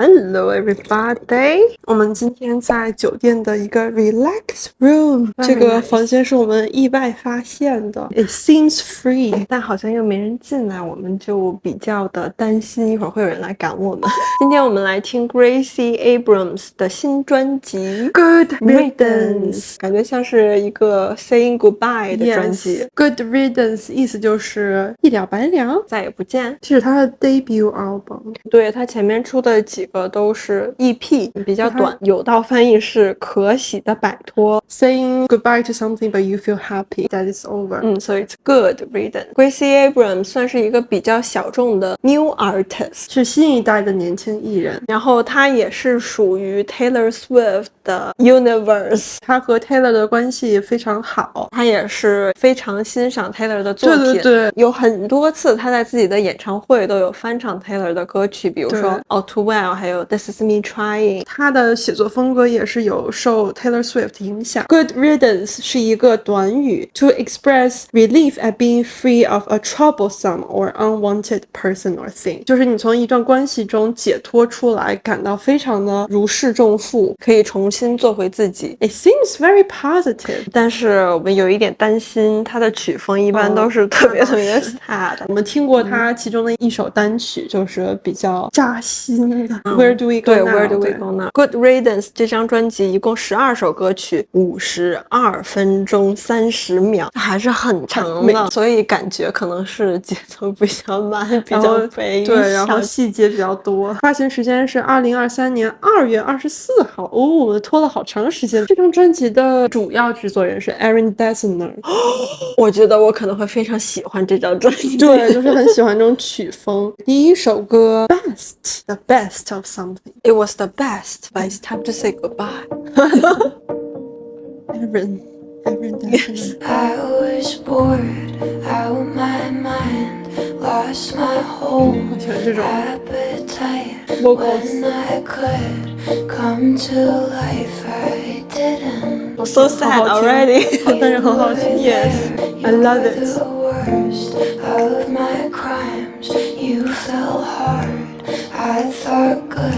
Hello everybody， 我们今天在酒店的一个 relax room， 这个房间是我们意外发现的。It seems free， 但好像又没人进来，我们就比较的担心一会儿会有人来赶我们。今天我们来听 Gracie Abrams 的新专辑 Good Riddance， 感觉像是一个 saying goodbye 的专辑。Good Riddance 意思就是一了百了，再也不见。这是他的 debut album， 对，他前面出的几个都是 EP， 比较短，有道翻译是可喜的摆脱 Saying goodbye to something but you feel happy that it's over， so it's good riddance。 Gracie Abrams 算是一个比较小众的 new artist， 是新一代的年轻艺人，然后他也是属于 Taylor Swift 的 universe， 他和 Taylor 的关系非常好，他也是非常欣赏 Taylor 的作品，对，有很多次他在自己的演唱会都有翻唱 Taylor 的歌曲，比如说 All Too Well 还有 This Is Me Trying。 他的写作风格也是有受 Taylor Swift 影响。 Good riddance 是一个短语 to express relief at being free of a troublesome or unwanted person or thing， 就是你从一段关系中解脱出来，感到非常的如释重负，可以重新做回自己。 It seems very positive， 但是我们有一点担心他的曲风一般都是特别sad。我们听过他其中的一首单曲，就是比较扎心的 Where Do We Go Now， 对 Where Do We Go Now。 Good Riddance 这张专辑一共12首歌曲，52分钟30秒，还是很长的，所以感觉可能是节奏比较慢，比较悲伤，对，然后细节比较多。发行时间是2023年2月24号，哦，拖了好长时间。这张专辑的主要制作人是 Aaron Dessner， 我觉得我可能会非常喜欢这张专辑，对，就是很喜欢这种曲风。第一首歌 Best The Best of Something It was the best but it's time to say goodbye Aaron Dessner。 I was bored out of my mind, lost my whole appetite. When I could come to life, I didn't. So sad already 但是很好听 Yes I love it. The worst of my crimes, you fell hard, I thought good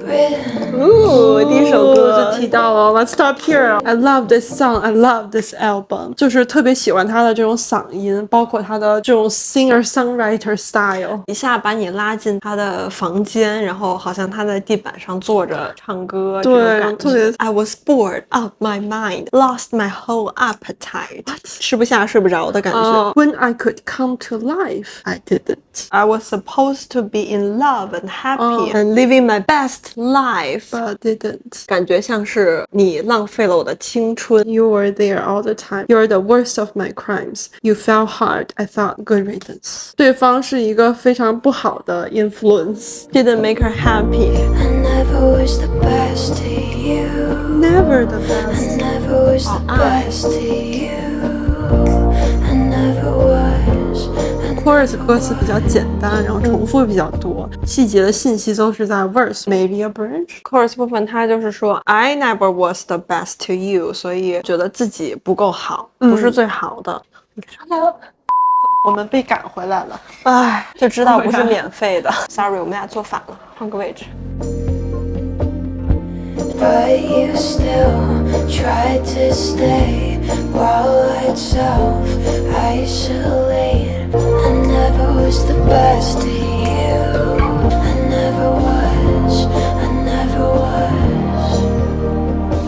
riddance. 第一首歌就提到了 Let's Stop Here I love this song I love this album， 就是特别喜欢他的这种嗓音，包括他的这种 singer-songwriter style， 一下把你拉进他的房间，然后好像他在地板上坐着唱歌，对，特别 I was bored out my mind lost my whole appetite， 吃不下睡不着的感觉。When I could come to life I didn't I was supposed to be in love and happy and living my best life but didn't， 感觉像是你浪费了我的青春。 You were there all the time You're the worst of my crimes You fell hard I thought good riddance。 对方是一个非常不好的 influence Didn't make her happy I never was the best to you. Never the I best never was the best to you. I never was. Chorus 歌词比较简单，然后重复比较多，细节的信息都是在 verse maybe a bridge。 Chorus 部分他就是说 I never was the best to you， 所以觉得自己不够好，不是最好的。我们被赶回来了，唉，就知道不是免费的。Sorry， 我们俩坐反了，换个位置。But you still tried to stay while I'd self-isolate. I never was the best to you. I never was. I never was.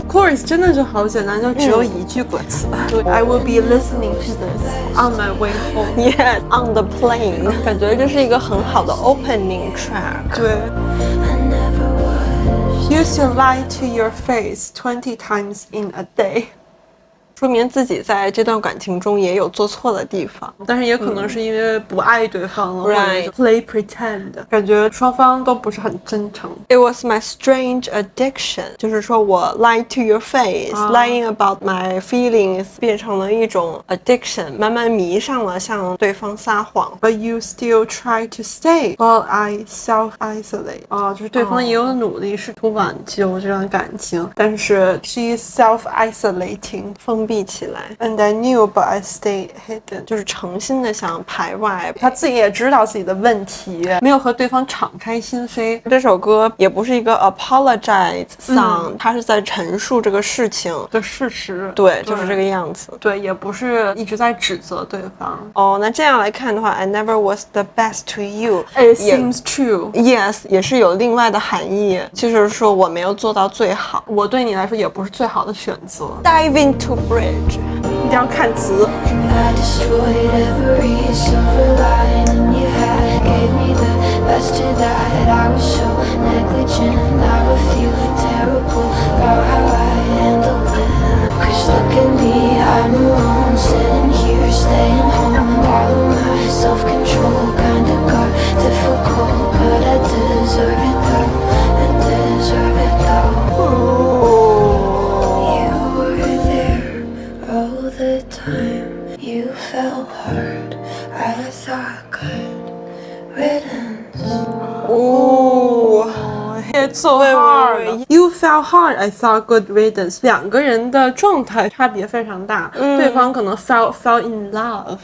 Chorus 真的是好简单，就只有一句歌词。I will be listening to this on my way home. Yes, on the plane. 感觉这是一个很好的 opening track。对。I never was. Used to lie to your face 20 times in a day。说明自己在这段感情中也有做错的地方，但是也可能是因为不爱对方了，或者 play pretend， 感觉双方都不是很真诚。It was my strange addiction， 就是说我 lie to your face，lying about my feelings 变成了一种 addiction， 慢慢迷上了向对方撒谎。But you still try to stay while I self-isolate， 就是对方也有努力试图挽救这段感情，但是 she is self-isolating， 封封闭起来。 And I knew, but I stayed hidden. 就是诚心的想排外。他自己也知道自己的问题，没有和对方敞开心扉。这首歌也不是一个 apologize song，它是在陈述这个事情的事实，对，就是这个样子。对，也不是一直在指责对方。哦，那这样来看的话 I never was the best to you It seems true. Yes 也是有另外的含义，就是说我没有做到最好。我对你来说也不是最好的选择。 Dive into bridge 一定要看词。 I destroyed every silver lining you had. Gave me the best of that. I was so negligent. Now I feel terrible about how I handled it. 'Cause look at me, I'm alone, sitting here, staying home. All of my self-control kinda got difficult, but I deserve it though. I deserve it though. You were there all the time. You felt hard. I thought good riddance. Oh, it's so hard. You felt hard. I thought good riddance. 两个人的状态差别非常大。对方可能 fell in love，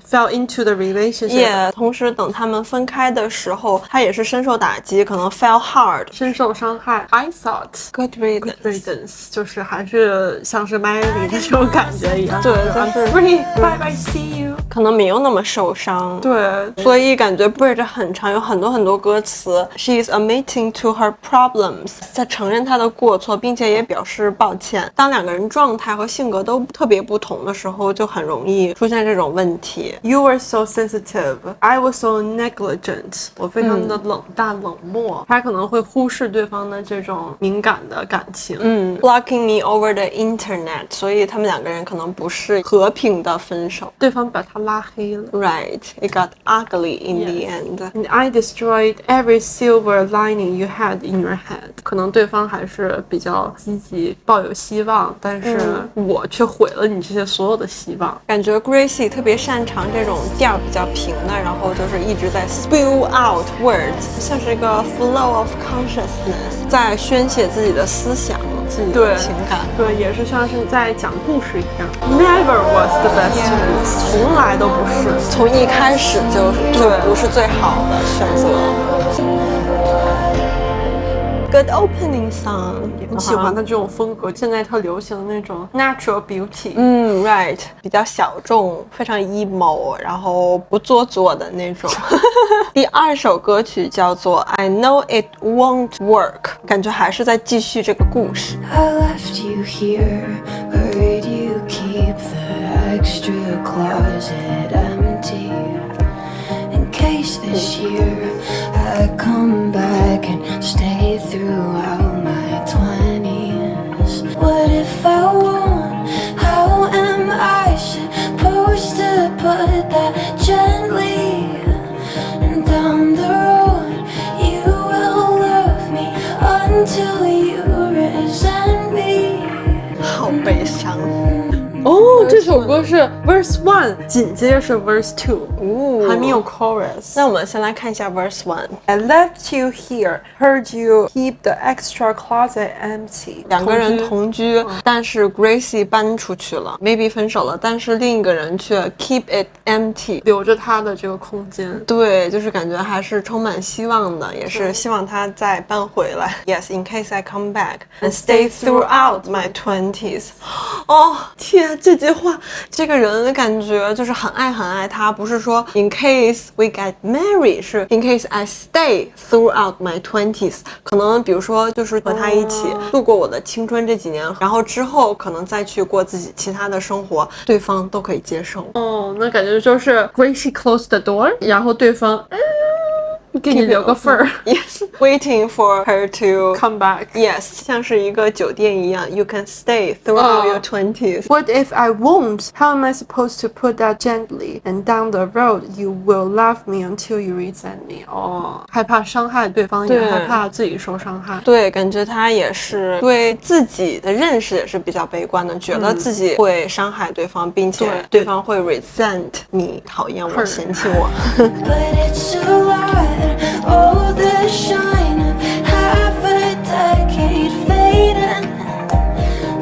fell into the relationship， 也同时等他们分开的时候，他也是深受打击，可能 fell hard， 深受伤害。I thought good good riddance。 riddance 就是还是像是 Miley 的这种感觉一样。对，I'm 就是 free. Bye bye. See you. 可能没有那么受伤，对，所以感觉 Bridge 很长，有很多歌词。She is admitting to her problems， 在承认她的过错，并且也表示抱歉。当两个人状态和性格都特别不同的时候，就很容易出现这种问题。You were so sensitive. I was so negligent. 我非常的冷淡冷漠，他可能会忽视对方的这种敏感的感情。Blocking me over the internet， 所以他们两个人可能不是和平的分手。对方把他拉黑了。Right, it got ugly in the end. And I destroyed every silver lining you had in your head. 可能对方还是比较积极，抱有希望，但是我却毁了你这些所有的希望。感觉 Gracie 特别擅长这种调比较平的，然后就是一直在 spill out words， 像是一个 flow of consciousness， 在宣泄自己的思想、自己的情感。对，也是像是在讲故事一样。Never was the best to me， 从来都不是，从一开始就不是最好的选择。Good opening song， 我喜欢他这种风格。现在特流行的那种 natural beauty。right， 比较小众，非常 emo， 然后不做作的那种。第二首歌曲叫做 I Know It Won't Work， 感觉还是在继续这个故事。I left you here, heard you keep the extra closet empty. In case this year I come back and stay throughout my 20s. What if I won't? How am I supposed to put that gently? And down the road you will love me until you resent me. 好悲伤。哦，这首歌是 verse 1， 紧接着是 verse 2，还没有 chorus。那我们先来看一下 verse 1。 I left you here, heard you keep the extra closet empty。两个人同居，但是 Gracie 搬出去了 ，maybe 分手了，但是另一个人却 keep it empty， 留着他的这个空间。对，就是感觉还是充满希望的，也是希望他再搬回来。Yes, in case I come back and stay throughout my 20s。哦，天，这句话，这个人感觉就是很爱他，不是说 in case we get married， 是 in case I stay throughout my 20s。可能比如说就是和他一起度过我的青春这几年，然后之后可能再去过自己其他的生活，对方都可以接受。哦，那感觉就是 Gracie closed the door， 然后对方给你留个缝儿。Yes, waiting for her to Come back. Yes， 像是一个酒店一样 ，You can stay throughout your 20s. What if I won't? How am I supposed to put that gently? And down the road, you will love me until you resent me. 哦，害怕伤害对方，也害怕自己受伤害。对，感觉他也是对自己的认识也是比较悲观的，觉得自己会伤害对方，并且对方会 resent me， 讨厌我，嫌弃我。But it's a lie. Oh, the shine of half a decade fading.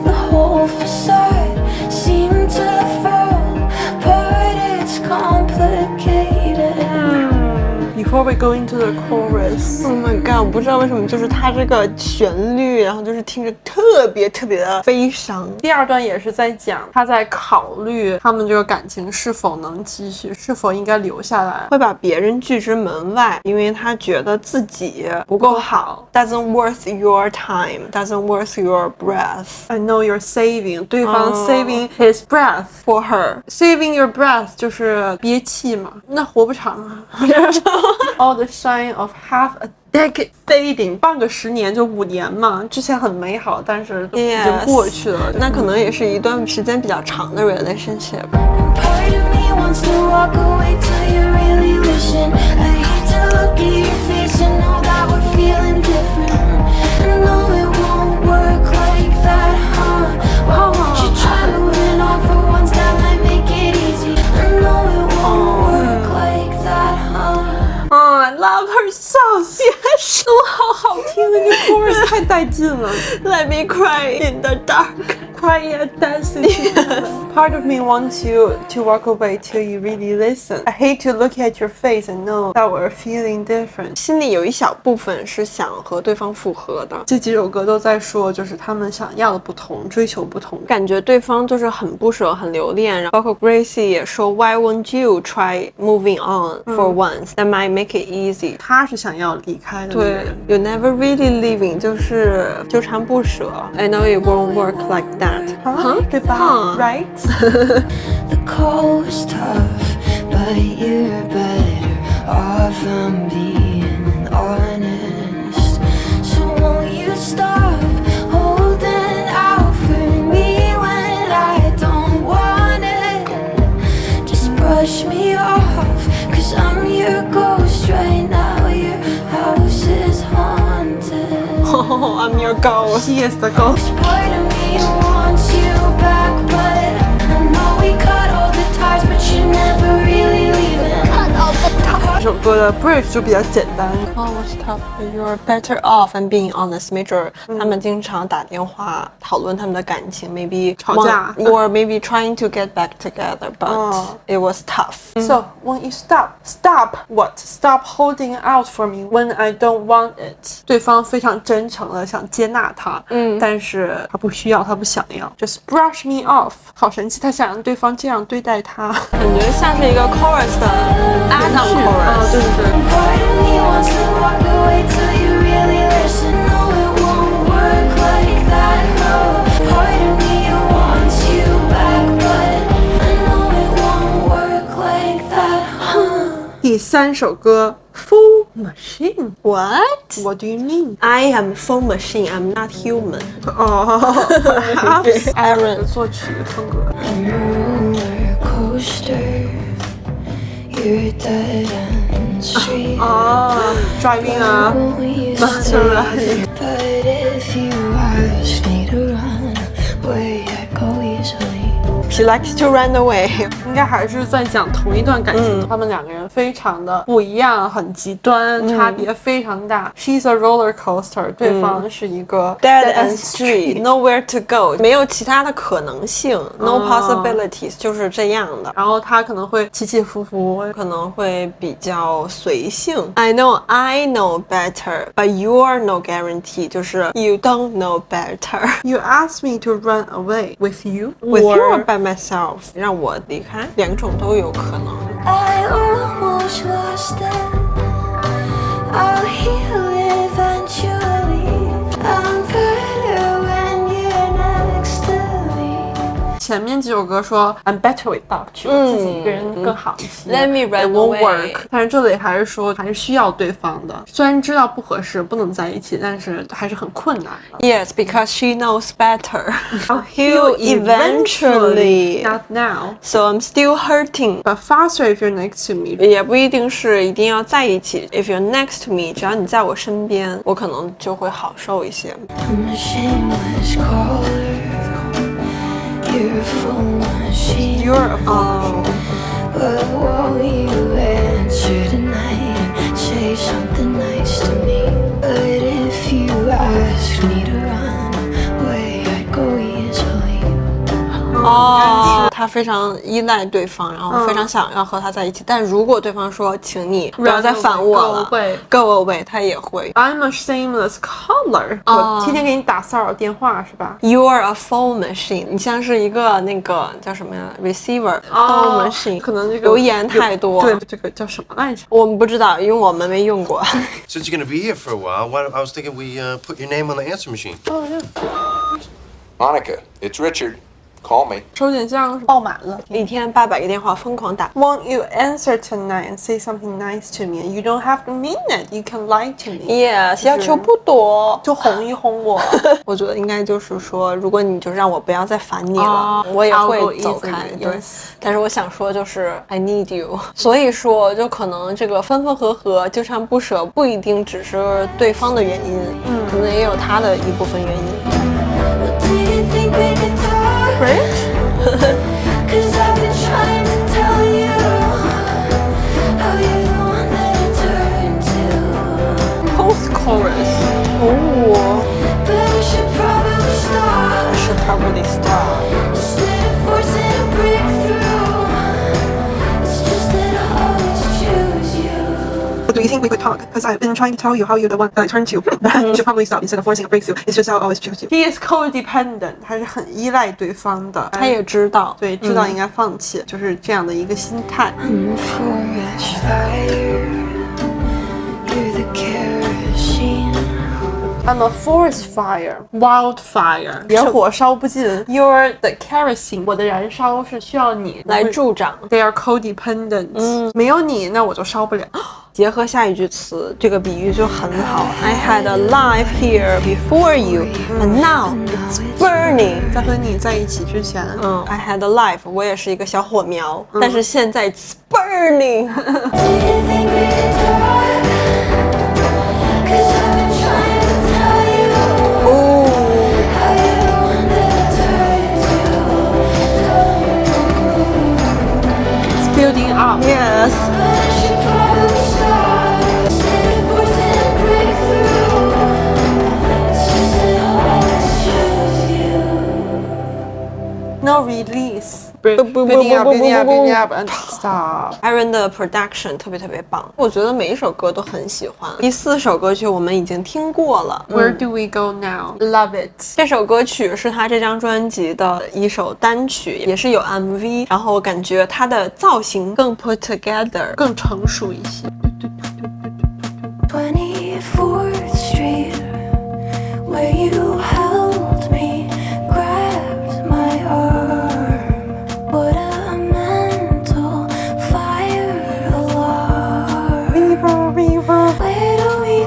The whole facade we go into the chorus. Oh my god，我不知道为什么，就是它这个旋律，然后就是听着特别特别的悲伤。第二段也是在讲他在考虑他们这个感情是否能继续，是否应该留下来。会把别人拒之门外，因为他觉得自己不够好 ，doesn't worth your time, doesn't worth your breath. I know you're saving， 对方 saving his breath for her. Saving your breath 就是憋气嘛，那活不长啊。All the shine of half a decade fading， 半个10年就5年嘛，之前很美好，但是都已经过去了。那可能也是一段时间比较长的 relationship。Part of me wants to walk away till you really listen. I hate to look at your face and know that we're feeling different. I know it won't work like that, huh? Should try moving on for once, that might make it easy. I know it won't work like that, huh? I love her songs， 都好好听，那个 chorus 太带劲了。Let me cry in the dark. Quiet dancing. Part of me wants you to walk away till you really listen. I hate to look at your face and know that we're feeling different. 心里有一小部分是想和对方复合的，这几首歌都在说，就是他们想要的不同，追求不同。感觉对方就是很不舍、很留恋。然后包括 Gracie 也说 ，Why won't you try moving on for once? That might make it easy. 他是想要离开的那个对人。 ，You never really leaving， 就是纠缠不舍。I know it won't work like that. 对吧 ？Right? The call was tough, but you're better off from being honest. So won't you stop holding out for me when I don't want it? Just brush me off, 'cause I'm your ghost right now. Your house is haunted. Oh, I'm your ghost. He is the ghost. Part of me wants you back, but I know we cut all the ties, but you're never really leaving. Cut all the ties. 这首歌的 bridge 就比较简单。 Oh, stop. You're better off and being honest. 没准他们经常打电话讨论他们的感情 ，maybe 吵架 or maybe trying to get back together, but 哦 it was tough. So when you stop what? Stop holding out for me when I don't want it. 对方非常真诚的想接纳他，但是他不需要，他不想要。Just brush me off. 好神奇，他想让对方这样对待他。感觉像是一个 chorus 的 add-on 啊， chorus。对对对。 Part of me wants to walk away till you really listen. No, it won't work like that, no. Part of me wants you back, but I know it won't work like that, huh? 第3首歌 Full Machine. What? What do you mean? I am full machine. I'm not human. 哦 Aaron 作曲风格。 I'm a roller coaster. You're a dead end street. 哦 ，driving 啊 Won't you Maserati. stay? But if you ask me to run, where I go easily. She likes to run away. 应该还是在讲同一段感情，他们两个人非常的不一样，很极端，差别非常大。She's a roller coaster， 对方是一个 Dead end street, nowhere to go. 没有其他的可能性 ，no possibilities， 就是这样的。然后他可能会起起伏伏，可能会比较随性。I know better, but you're no guarantee. 就是 you don't know better. You ask me to run away with you, With you or or by myself. 让我离开，两种都有可能。 I almost lost it. I'll heal eventually. I'm better when you're next to me. 前面几首歌说 I'm better without you，、自己一个人更好一些。 Let me run It won't away. work。但是这里还是说还是需要对方的，虽然知道不合适，不能在一起，但是还是很困难的。 Yes, because she knows better. I'll heal eventually. not now. So I'm still hurting. But faster if you're next to me. 也不一定是一定要在一起。If you're next to me，只要你在我身边，我可能就会好受一些。 I'm a shameless caller. You're a full machine. You're a fool. But won't you answer tonight and say something nice to me? But if you ask me to run, where I go easily. 哦，他非常依赖对方，然后非常想要和他在一起。但如果对方说请你不要再烦我了 Go away， 他也会。 I'm a shameless caller，我天天给你打骚扰电话是吧？ You are a phone machine， 你像是一个那个叫什么呀 receiver、phone machine， 可能这个留言太多。对，这个叫什么来着？我们不知道，因为我们没用过。Since you're gonna be here for a while, I was thinking we put your name on the answer machine. Monica, it's Richard. Call me. 收件箱爆满了。一天800个电话疯狂打。 Won't you answer tonight and say something nice to me? You don't have to mean it. You can lie to me. Yes， 要求不多，就哄一哄我。我觉得应该就是说，如果你就让我不要再烦你了，我也会走开。对，但是我想说就是 I need you， 所以说就可能这个分分合合、纠缠不舍，不一定只是对方的原因，可能也有他的一部分原因。Do you think we can talk? Cause I've been trying to tell you how you're the one that I turn to. Post chorus. But I should probably stop Should probably stop. instead of forcing a breakthrough. It's just that I always choose you. Do you think we could talk? Because I've been trying to tell you how you're the one that I turn to. You should probably stop instead of forcing a breakthrough. It's just how I always choose you. He is codependent. 他是很依赖对方的。他也知道，对，知道应该放弃，就是这样的一个心态。 I'm a forest fire. You're the kerosene. I'm a forest fire, wildfire， 野火烧不尽。You're the kerosene， 我的燃烧是需要你来助长。 They are codependent， 没有你，那我就烧不了。结合下一句词，这个比喻就很好。I had a life here before you, and now it's burning。在和你在一起之前， I had a life， 我也是一个小火苗，但是现在 it's burning。 Do you think we can talk? Cause I've been trying to tell you how you're the one that I turn to. It's building up. Yes。 But I should probably stop instead of forcing a breakthrough. It's just that I always choose you. No release. Building up, building up, building up, and stop. Aaron 的 production 特别特别棒，我觉得每一首歌都很喜欢。第4首歌曲我们已经听过了。 Where do we go now? Love it. 这首歌曲是他这张专辑的一首单曲，也是有 MV， 然后感觉它的造型更 put together， 更成熟一些。 24th Street, where you held me, grabbed my arm. What a mental fire alarm. Where do we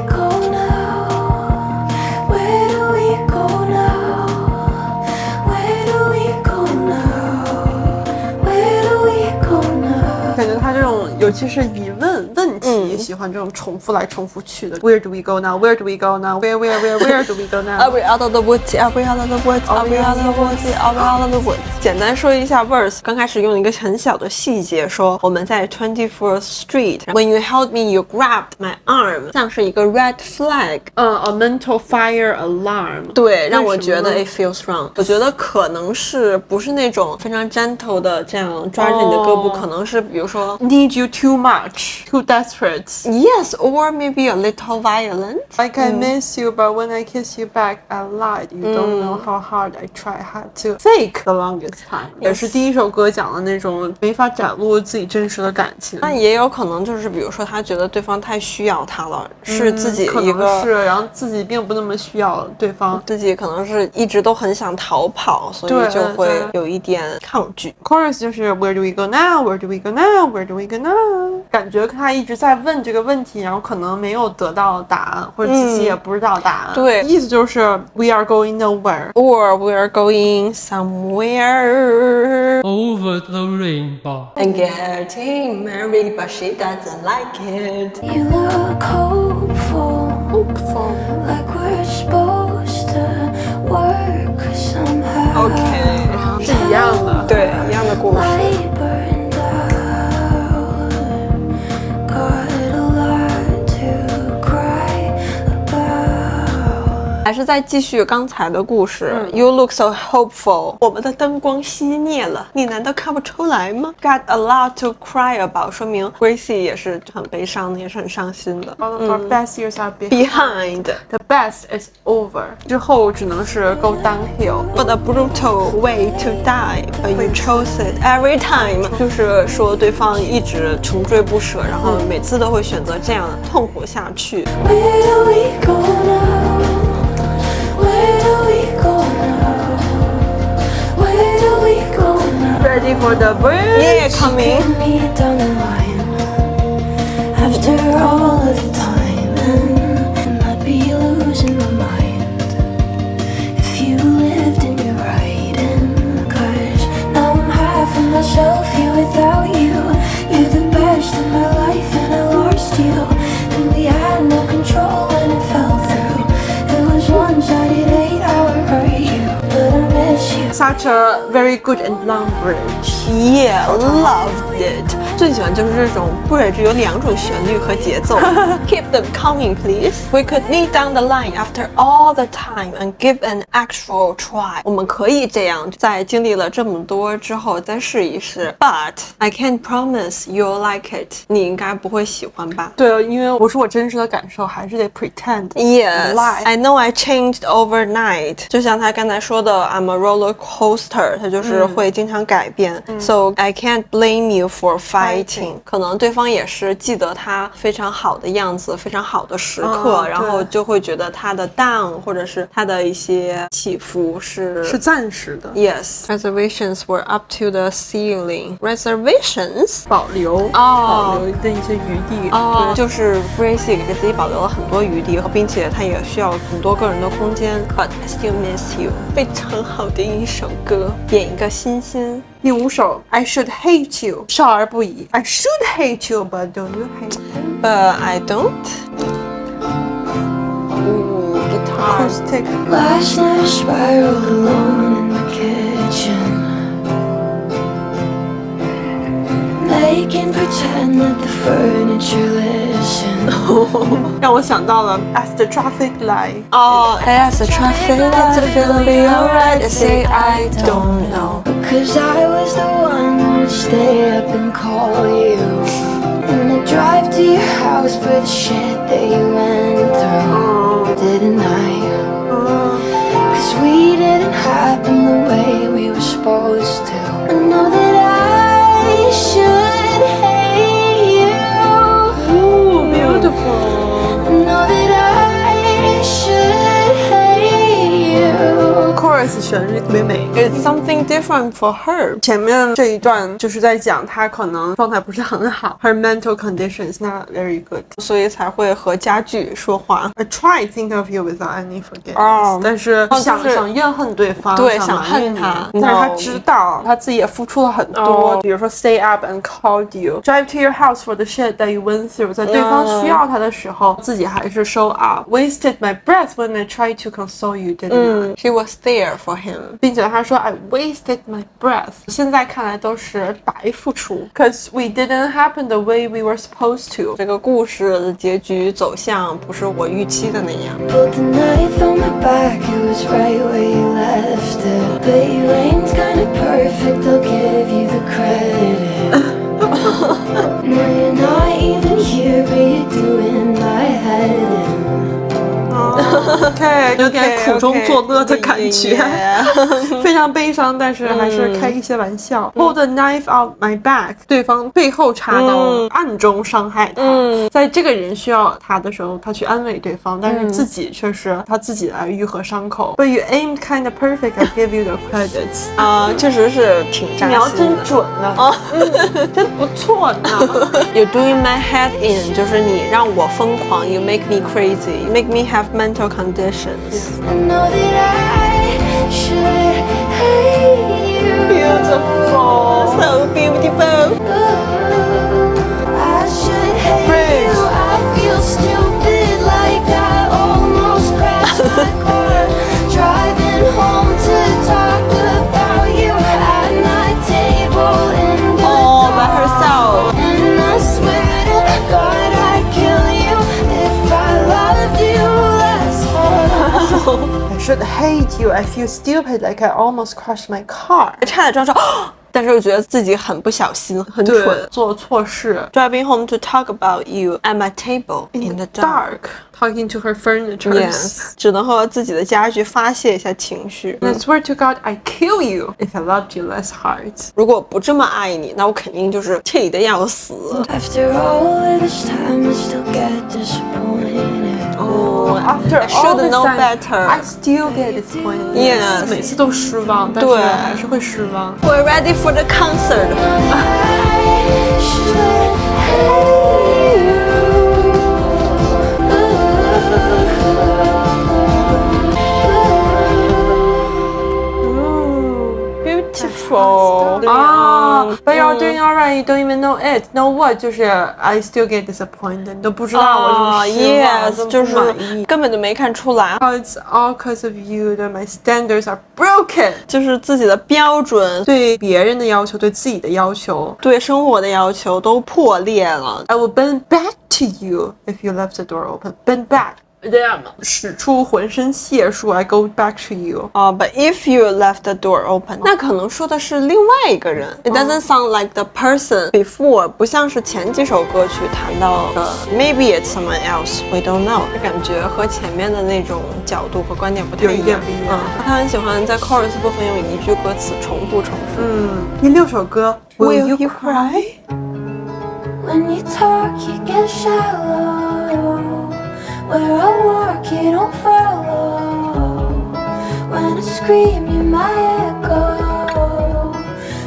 go now? Where do we go now? Where do we go now? Where do we go now? 感觉他这种，尤其是疑问、问题，喜欢这种重复来重复去的。Where do we go now? Where do we go now? Where do we go now? Are we out of the woods? Are we out of the woods? Are we out of the woods? Are we out of the woods? 简单说一下 verse， 刚开始用一个很小的细节说我们在 24th Street。When you held me, you grabbed my arm， 像是一个 red flag。a mental fire alarm。对，让我觉得 it feels wrong。我觉得可能是不是那种非常 gentle 的这样抓着你的胳膊，可能是比如说 Need you too much, too desperate. yes or maybe a little violent。 Like I miss you, but when I kiss you back, I lied. You don't know how hard I try hard to fake the longest time. 也是第一首歌讲的那种没法展露自己真实的感情。那也有可能就是比如说他觉得对方太需要他了，是自己可能一个是，然后自己并不那么需要对方。自己可能是一直都很想逃跑，所以就会有一点抗拒。 Chorus 就是 Where do we go now? Where do we go now? Where do we go now? 感觉他一直在问这个问题，然后可能没有得到答案，或者自己也不知道答案。对意思就是 We are going nowhere. Or we're going somewhere over the rainbow. and getting married, but she doesn't like it. You look hopeful, like we're supposed to work somehow. OK， 是一样的。对，一样的故事。 Light burned out, got a lot to cry about. 还是在继续刚才的故事。You look so hopeful。我们的灯光熄灭了，你难道看不出来吗 ？Got a lot to cry about， 说明 Gracie 也是很悲伤的，也是很伤心的。All of our best years are Behind The best is over， 之后只能是 go downhill。 What a brutal way to die, but you chose it every time。就是说对方一直穷追不舍，然后每次都会选择这样痛苦下去。Where do we go now? Where do we go now? Where do we go now? Ready for the bridge？ Yeah, coming. Take me down the line after all of the time, and I'd be losing my mind if you lived in your hiding. 'Cause now I'm half of myself here without you. You're the best in my life, and I lost you. And we had no control when it fell through. It was one-sided 8-hour hurt you, but I miss you. Such a very good and long bridge。 Yeah, loved it。最喜欢就是这种 bridge 有2种旋律和节奏。Keep them coming, please. We could meet down the line after all the time and give an actual try. 我们可以这样，在经历了这么多之后再试一试。But I can't promise you'll like it. 你应该不会喜欢吧？对，因为不是我真实的感受，还是得 pretend。 Yes, Lie. I know I changed overnight. 就像他刚才说的 I'm a roller coaster， 它就是会经常改变。So I can't blame you for fighting. 可能对方也是记得他非常好的样子，非常好的时刻，然后就会觉得他的 down 或者是他的一些起伏是暂时的。 Yes, reservations were up to the ceiling. Reservations? 保留的一些余地。对就是 Gracie 给自己保留了很多余地，并且他也需要很多个人的空间。But I still miss you， 非常好的一首歌。点一个星星。第5首 I should hate you， 少儿不宜。I should hate you, but don't you hate me? But I don't. Ooh, guitar. Acoustic. Last night I spiraled alone in the kitchen, making pretend that the furniture listened. 让我想到了 As the traffic light。 As the traffic lights are feeling be alright. I say I don't know. Because I was the one who would stay up and call you, and I'd drive to your house for the shit that you went through, didn't I? Cause we didn't happen the way we were supposed to. I know that I should hate you. Ooh, beautiful. I know that I should hate you. Chorus 旋律特别美。 It's something different for her. 前面这一段就是在讲她可能状态不是很好，her mental condition is not very good，所以才会和家具说话。 I try to think of you without any forgiveness，但是就是想怨恨对方，对想埋怨想恨他你但是他 No 知道他自己也付出了很多，比如说 stay up and called you，drive to your house for the shit that you went through， 在对方需要他的时候，自己还是 show up，wasted my breath when I tried to console you，didn't I？ She was there for him. 并且他说 I wasted my breath， 现在看来都是白付出 ，cause we didn't happen the way we were supposed to。 这个故事的结局走向不是我预期的那样。 Pulled the knife on my back, it was right where you left it. But you aimed kinda perfect, I'll give you the credit. Now you're not even here, but you're doing my head in. OK，有点苦中作乐的感觉 Yeah. 非常悲伤，但是还是开一些玩笑。Pull the knife out my back， 对方背后插刀，暗中伤害他。在这个人需要他的时候，他去安慰对方，但是自己却是他自己来愈合伤口。But you aimed kind of perfect, I give you the credits。确实是挺扎心的。瞄真准啊，真不错呢。You're doing my head in， 就是你让我疯狂。You make me crazy. You make me have mental conditions. I know that I should hate you. Beautiful, so beautiful. I should hate you. I feel stupid, like I almost crashed my car. Driving home to talk about you at my table in the All by dark. herself. And I swear to God I'd kill you if I loved you less hard. should hate you. I feel stupid, like I almost crashed my car. 差点撞上。但是又觉得自己很不小心，很对，蠢。做错事。 Driving home to talk about you at my table in the dark. Talking to her furniture. Yes， 只能和自己的家具发泄一下情绪。 I swear to God, I kill you if I loved you less hard. 如果不这么爱你，那我肯定就是气得要死。 After all of this time, I still get disappointed. After I all should this know time, better. I still get disappointed. Yes. 每次都失望，但是对还是会失望。 We're ready for the concert. I should hate you. Beautiful. But you're doing alright. You don't even know it. Know what? 就是 I still get disappointed. 你都不知道我是不是失望， Yes， 都不就是满意。根本就没看出来， It's all cause of you that my standards are broken. 就是自己的标准，对别人的要求，对自己的要求。对生活的要求都破裂了。 I will bend back to you if you left the door open. Bend back. 使出浑身解数 I go back to you. But if you left the door open， 那可能说的是另外一个人。It doesn't sound like the person before， 不像是前几首歌曲谈到的。Maybe it's someone else. We don't know。感觉和前面的那种角度和观点不太有一一样。点不一样他很喜欢在 chorus 部分用一句歌词重复。第6首歌 Will you cry？ When you talk, you get shallow. Where I walk, you don't follow. When I scream, you're my echo.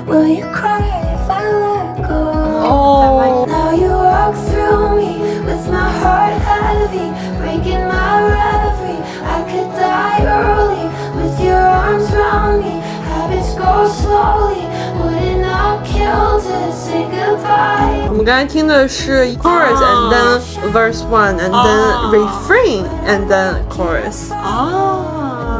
Will you cry if I let go? Now you walk through me with my heart heavy, breaking my reverie. I could die early with your arms around me. Habits go slowly, wouldn't I kill to say goodbye? 我们刚才听的是 chorus and then verse 1 and then refrain and then chorus.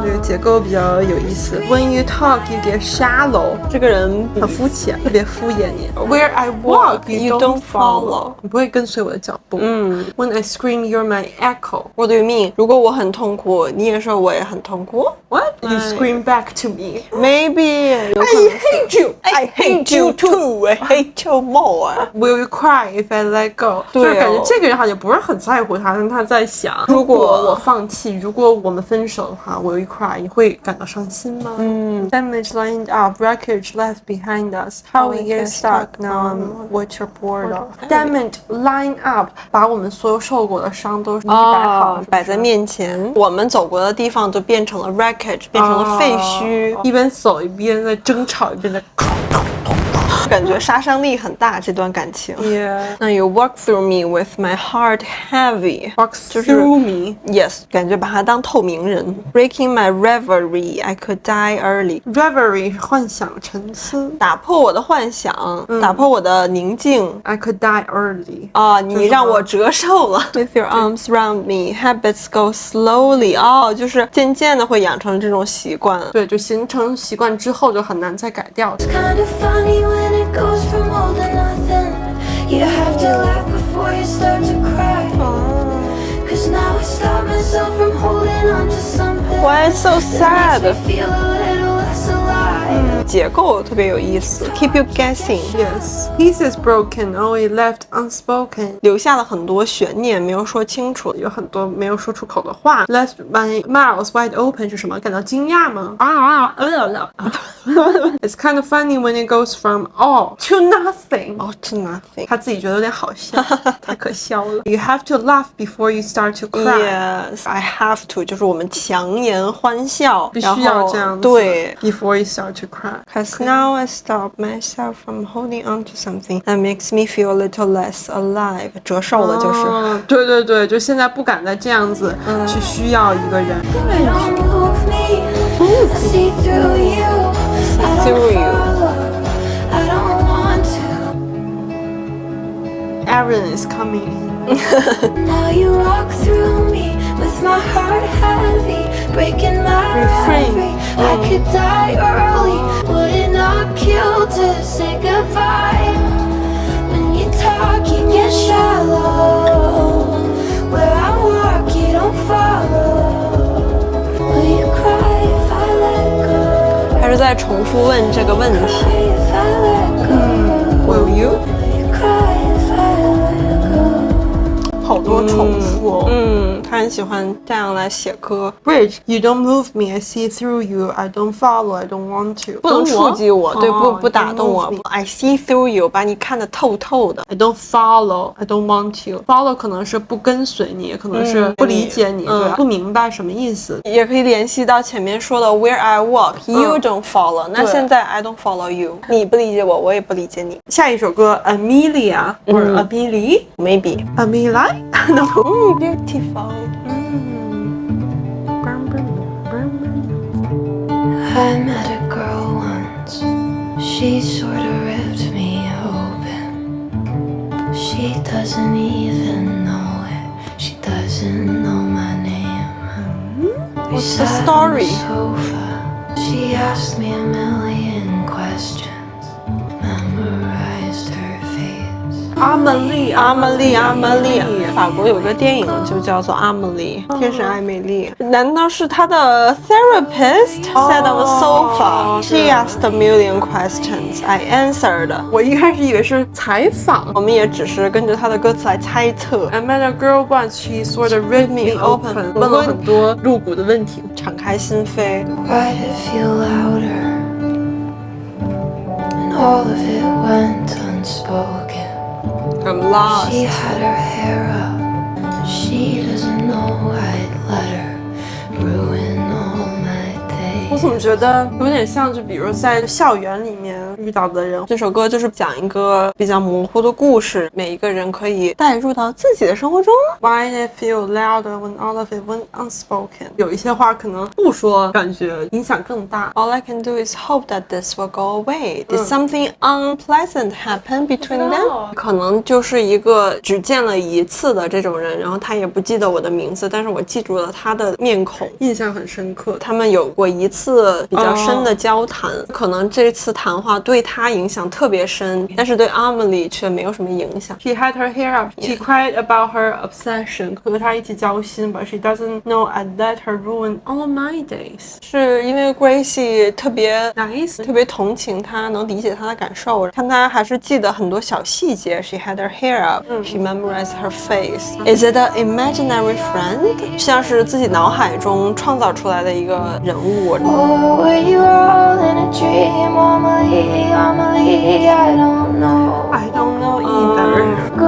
这个结构比较有意思。When you talk, you get shallow. 这个人很肤浅，特别敷衍你。Where I walk, you don't follow. 你不会跟随我的脚步。When I scream, you're my echo. What do you mean？ 如果我很痛苦，你也说我也很痛苦。 What? You scream back to me. Maybe I hate you. I hate you too. I hate you more. Will you cry if I let go? 对哦就是感觉这个人好像不是很在乎他，但他在想，如果我放弃，如果我们分手的话，Will you cry？ 你会感到伤心吗？Damage lined up, wreckage left behind us. How we get stuck now? What you're bored of? Damage lined up， 把我们所有受过的伤都一摆好，摆在面前，我们走过的地方就变成了 wreckage， 变成了废墟。一边走一边在争吵，一边在。感觉杀伤力很大，这段感情。 Yeah. 那 you walk through me with my heart heavy. Walks 就是 through me. Yes， 感觉把它当透明人。Breaking my reverie, I could die early. Reverie 是幻想沉思。打破我的幻想，打破我的宁静。 I could die early. 你让我折寿了。With your arms round me, habits go slowly. 就是渐渐的会养成这种习惯。对，就形成习惯之后就很难再改掉。 It's kind of funny when it goes from all to nothing. You have to laugh before you start to cry. Cause now I stop myself from holding on to something. Why it's so That sad? makes me feel a little less alive. 结构特别有意思 ，keep you guessing， Yes, pieces broken, only left unspoken. 留下了很多悬念，没有说清楚。有很多没有说出口的话。Left my mouth wide open 是什么？感到惊讶吗？It's kind of funny when it goes from all to nothing. To nothing. 他自己觉得有点好笑，太可笑了。You have to laugh before you start to cry. Yes, I have to， 就是我们强颜欢笑，必须要这样子。对。 Before you start to cry. Cause now I stop myself from holding on to something that makes me feel a little less alive。折寿了就是。对对对，就现在不敢再这样子去需要一个人。 Don't move me. I see through you. I Through don't you. follow. I don't want to. Aaron is coming in. Now you walk through me with my heart heavy, breaking my Refrain. reverie. I could die early, wouldn't I kill to say goodbye? When you talk, you get shallow. Where I walk, you don't follow. Will you cry? 在重复问这个问题。 If I let go, Will you？ cry if I let go. 好多重复哦。他很喜欢这样来写歌。 Bridge, you don't move me, I see through you, I don't follow, I don't want to. 不能触及我，对，不打动我。 don't move me. I see through you， 把你看得透透的。 I don't follow, I don't want to. Follow 可能是不跟随你，也可能是不理解你，对，不明白什么意思。也可以联系到前面说的 Where I walk, you don't follow。那现在 I don't follow you， 你不理解我，我也不理解你。下一首歌 Amelia 或者 Amelie Maybe。 Amelia Beautiful。 I met a girl once. She sort of ripped me open. She doesn't even know it. She doesn't know my name. We What's the sat story? on the sofa. She asked me a million questions. Memorized her face. Amelie 阿玛丽，法国有个电影就叫做《阿玛丽》，天使艾美丽。难道是她的 therapist sat on the sofa? She asked a million questions. I answered. 我一开始以为是采访。我们也只是跟着她的歌词来猜测， I met a girl once, she sort of ripped me open. 问了很多露骨的问题。敞开心扉。 Why did it feel louder? And all of it went unspoken. I'm lost. She had her hair up. She doesn't know I'd let her ruin all my 我 days. 怎么觉得有点像，就比如在校园里面遇到的人。这首歌就是讲一个比较模糊的故事，每一个人可以带入到自己的生活中。 Why did it feel louder when all of it went unspoken？ 有一些话可能不说，感觉影响更大。 All I can do is hope that this will go away. Did something unpleasant happen between them? 可能就是一个只见了一次的这种人，然后他也不记得我的名字，但是我记住了他的面孔，印象很深刻。他们有过一次比较深的交谈，可能这次谈话对他影响特别深，但是对 Amelie 却没有什么影响。 She had her hair up. She cried about her obsession. 和他一起交心，but she doesn't know I'd let her ruin all my days. 是因为 Gracie 特别 Nice. 特别同情他，能理解他的感受，看他还是记得很多小细节。She had her hair up. She memorized her face. Is it an imaginary friend? 像是自己脑海中创造出来的一个人物。 Or were you all in a dream? Amelie, Amelie, I don't know. I don't know either. Go.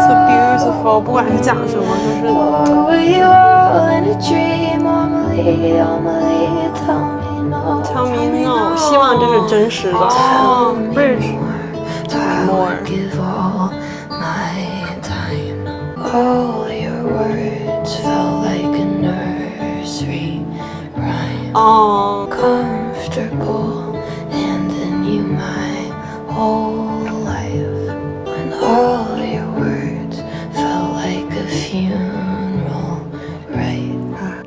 So beautiful. 不管是讲什么，就是 Or were you all in a dream? Amelie, Amelie, tell me no. Tell me no. 希望这是真实的。 哦 Bridge. I more. would give all my time. All your words felt like a nursery rhyme. 哦， Comfortable handing you my whole life. When all your words felt like a funeral rite.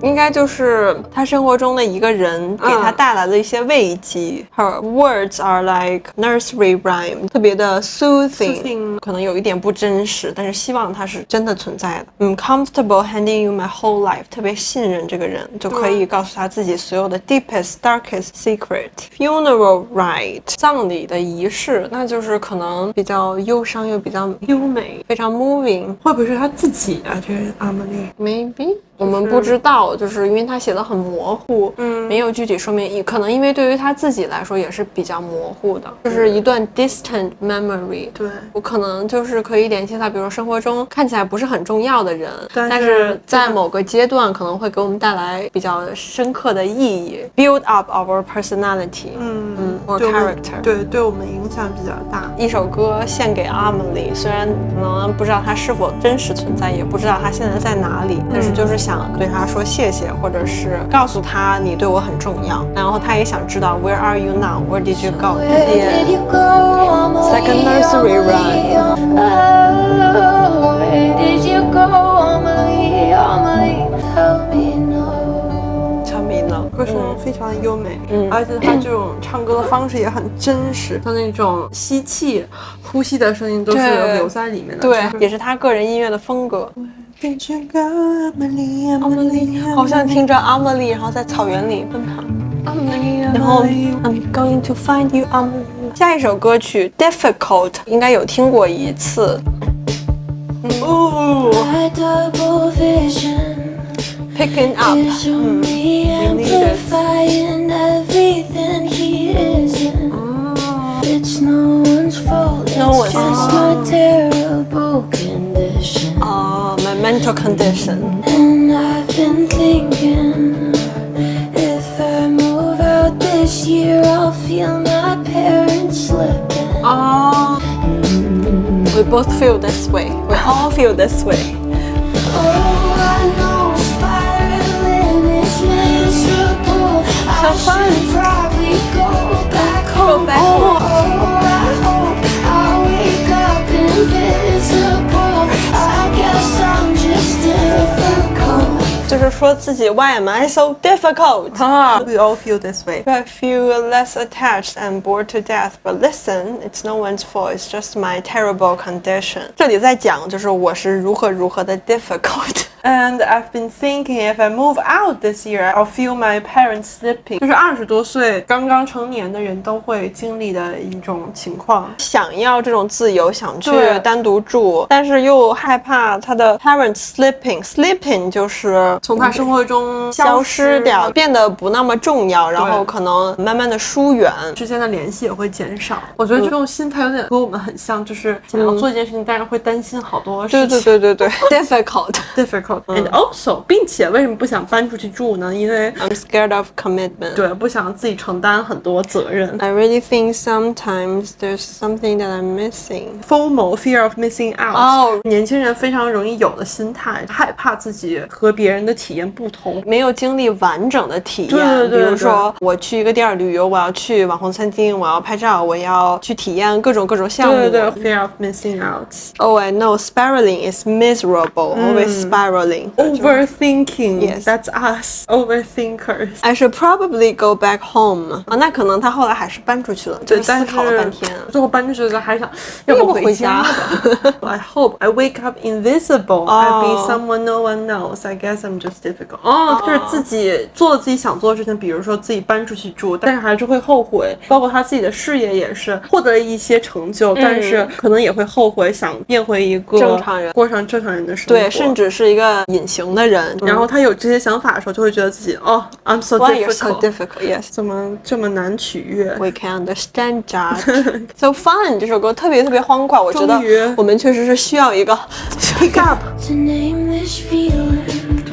应该就是他生活中的一个人给他带来的一些慰藉。Her words are like nursery rhyme， 特别的 soothing， 可能有一点不真实，但是希望它是真的存在的。Comfortable handing you my whole life， 特别信任这个人，就可以告诉他自己所有的 deepest darkest secret。Funeral rite， 葬礼的仪式，那就是可能比较忧伤又比较优美，非常 moving。会不会是他自己啊？这个阿玛丽 Maybe 我们不知道，就是因为他写的很模糊，没有具体说明，可能因为对于他自己来说也是比较模糊的，就是一段 distant memory。对，我可能就是可以联系他，比如说生活中看起来不是很重要的人，但是但是在某个阶段可能会给我们带来比较深刻的意义 ，build up our personality，or 对我们 character。对，对我们影响比较大。一首歌献给 Amelie， 虽然可能不知道她是否真实存在，也不知道她现在在哪里，但是就是想对她说谢谢，或者是告诉她你对我很重要。然后她也想知道 Where are you now? Where did you go? Where did you go, Amelie? It's like a nursery rhyme. Oh, where did you go, Amelie? Amelie, tell me no. 成名了。歌声非常的优美，而且他这种唱歌的方式也很真实，像那种吸气、呼吸的声音都是对留在里面的。对，就是也是她个人音乐的风格。 Did you go, Amelie, Amelie, 好像听着 Amelie， 然后在草原里奔跑。然后 I'm going to find you。下一首歌曲 Difficult 应该有听过一次。My double vision Picking up， is only amplifying everything he isn't. It's no one's fault, it's No one's just my terrible condition. My mental condition。 And I've been thinking, if I move out this year, I'll feel my parents slipping. We both feel this way. We all feel this way. Oh, I know spiraling is miserable. I should probably go back home. back home. Oh, I hope I wake up invisible. I guess I'm just difficult. 就是说自己 Why am I so difficult? We all feel this way. I feel less attached and bored to death. But listen, it's no one's fault. It's just my terrible condition. 这里在讲就是我是如何的 difficult. And I've been thinking if I move out this year, I'll feel my parents slipping. 就是20多岁刚刚成年的人都会经历的一种情况。想要这种自由，想去对单独住，但是又害怕他的 parents slipping 就是从他生活中消失掉，变得不那么重要，然后可能慢慢的疏远。之间的联系也会减少。我觉得这种心态有点和我们很像，就是想要做一件事情，但是会担心好多事情。对difficult。 difficult and also， 并且为什么不想搬出去住呢？因为 I'm scared of commitment. 对，不想自己承担很多责任。 I really think sometimes there's something that I'm missing. FOMO fear of missing out， 年轻人非常容易有的心态，害怕自己和别人的体验不同。没有经历完整的体验，对比如说我去一个地儿旅游，我要去网红餐厅，我要拍照，我要去体验各种项目。对 fear of missing out。 Oh, I know spiraling is miserable, always spiraling. Overthinking, Yes. that's us, overthinkers. I should probably go back home. 那可能他后来还是搬出去了，就思考了半天。最后搬出去的时候还想，要不回家吧。I hope I wake up invisible. I be someone no one knows. I guess I'm just difficult. 就是自己做了自己想做的事情，比如说自己搬出去住，但是还是会后悔。包括他自己的事业也是获得了一些成就，但是可能也会后悔，想变回一个正常人，过上正常人的生活。对，甚至是一个隐形的人。然后他有这些想法的时候，就会觉得自己I'm so Why you're so difficult. difficult? Yes. 怎么这么难取悦？ We can understand Judge. So fun. 这首歌特别欢快，我觉终于得我们确实是需要一个 pick up To name this feeling,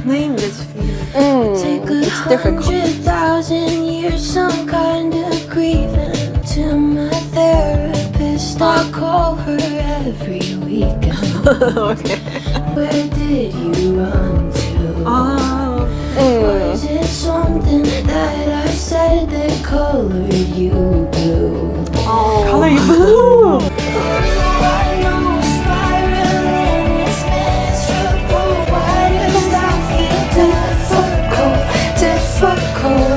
name this feeling. take 100,000 years, some kind of grieving. To my therapist, I call her every weekend. Okay. Where did you run to? Was it something that I said that colored you blue? Color you blue. I know spiraling is miserable. Why does that feel difficult?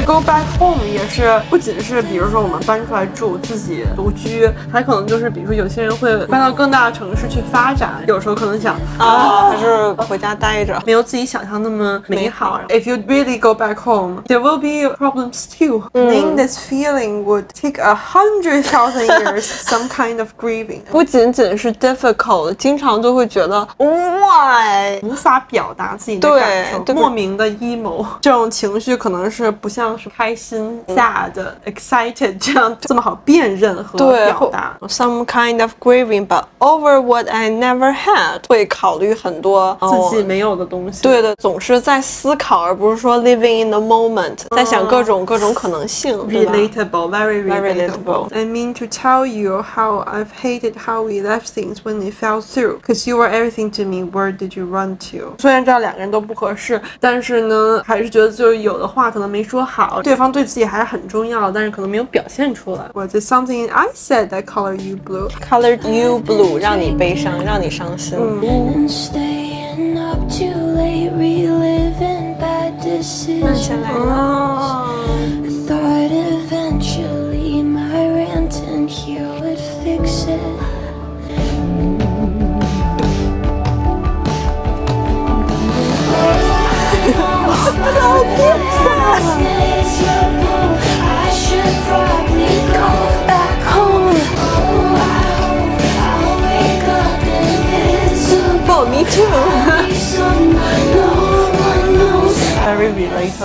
Go back home 也是，不仅是比如说我们搬出来住，自己独居，还可能就是比如说有些人会搬到更大的城市去发展，有时候可能想还是回家待着。没有自己想象那么美好。If you really go back home, there will be problems too. Name this feeling would take 100,000 years, some kind of grieving. 不仅仅是 difficult， 经常就会觉得 why 无法表达自己的感受，对莫名的 emo， 这种情绪可能是不像是开心、sad、excited 这么好辨认和表达。 some kind of grieving, but over what I never had， 会考虑很多自己没有的东西。对的，总是在思考，而不是说 living in the moment， 在想各种可能性。Relatable, very relatable. I mean to tell you how I've hated how we left things when it fell through. Cause you were everything to me. Where did you run to? 虽然知道两个人都不合适，但是呢，还是觉得就是有的话可能没说好，对方对自己还是很重要，但是可能没有表现出来。Was it something I said that colored you blue? Colored you blue， 让你悲伤，让你伤心。And staying up too late, reliving bad decisions. I thought eventually my ranting here would fix it.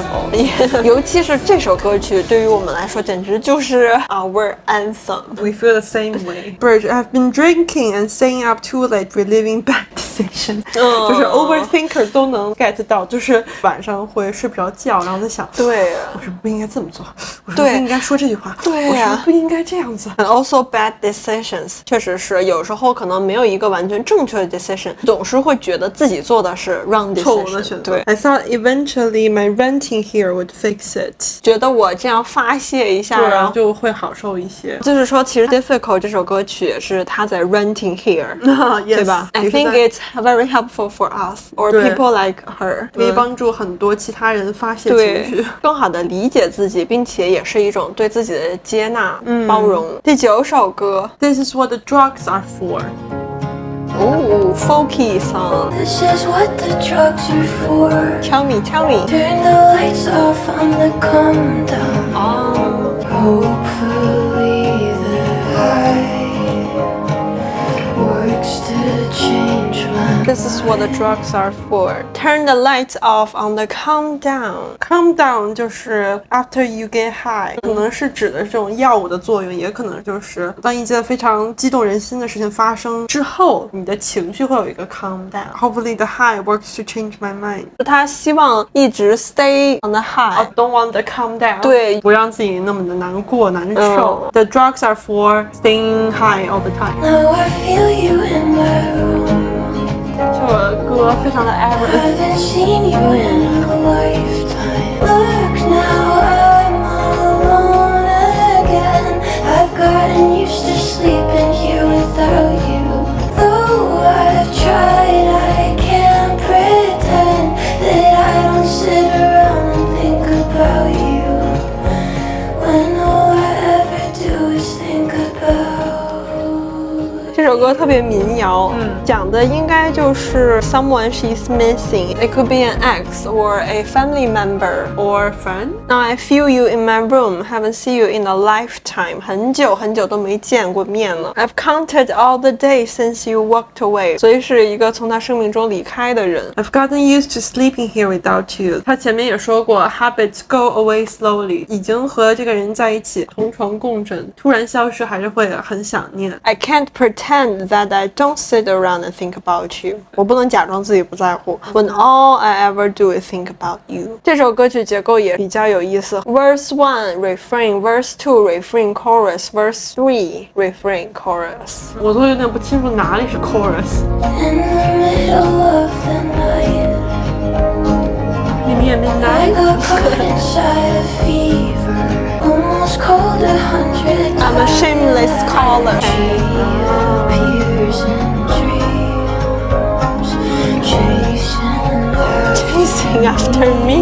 impossible。尤其是这首歌曲，对于我们来说简直就是 our anthem。 We feel the same way. Bridge, I've been drinking and staying up too late, reliving bad decisions. 就是 overthinker 都能 get 到，就是晚上会睡不着觉，然后在想，对，我是不是不应该这么做？我是不是不应该说这句话？对呀我是不是不应该这样子？ And also bad decisions， 确实是有时候可能没有一个完全正确的 decision， 总是会觉得自己做的是 wrong 错误 decision。的选择。对， I thought eventually my renting here would fix it. 觉得我这样发泄一下，对，然后然后就会好受一些。就是说，其实 Difficult 这首歌曲是他在 Renting Here， Yes，对吧？I 也是 think 在 it's very helpful for us or 对 people like her，可以帮助很多其他人发泄情对绪。，更好的理解自己，并且也是一种对自己的接纳、包容。第9首歌， This is what the drugs are for. 哦，folky song， This is what the drugs are for. Tell me, tell me。 Turn the lights off on the calm down. 哦， Hopefully the high works to change my This is what the drugs are for. Turn the lights off on the calm down. Calm down 就是 after you get high，可能是指的这种药物的作用，也可能就是当一件非常激动人心的事情发生之后，你的情绪会有一个 calm down. Hopefully the high works to change my mind. 他希望一直 stay on the high。 I don't want the calm down. 对不让自己那么的难过、难受。The drugs are for staying high all the time. Now I feel you in my room. 这首歌非常的 average。 Haven't seen you in a lifetime. Look now, I'm alone again. I've gotten used to sleeping here without you. Though I've tried, I can't pretend that I don't sit around and think about you. When all I ever do is think about. 这首歌特别民谣，讲的应该就是 someone she's missing. It could be an ex or a family member. Or friend. Now I feel you in my room. Haven't seen you in a lifetime. 很久很久都没见过面了。I've counted all the days since you walked away. 所以是一个从他生命中离开的人。 I've gotten used to sleeping here without you. 他前面也说过 habits go away slowly. 已经和这个人在一起同床共枕，突然消失还是会很想念。 I can't pretend that I don't sit around and think about you. 我不能假装自己不在乎。When all I ever do is think about you. 这首歌曲结构也比较有意思。Verse 1 refrain, Verse 2 refrain chorus, Verse 3 refrain chorus. 我都有点不清楚哪里是 chorus。 In the middle of the night, 里面 I midnight。 got caught inside a fever, almost cold 100 I'm a shameless caller. appears in dreams, chasing her. Chasing after me.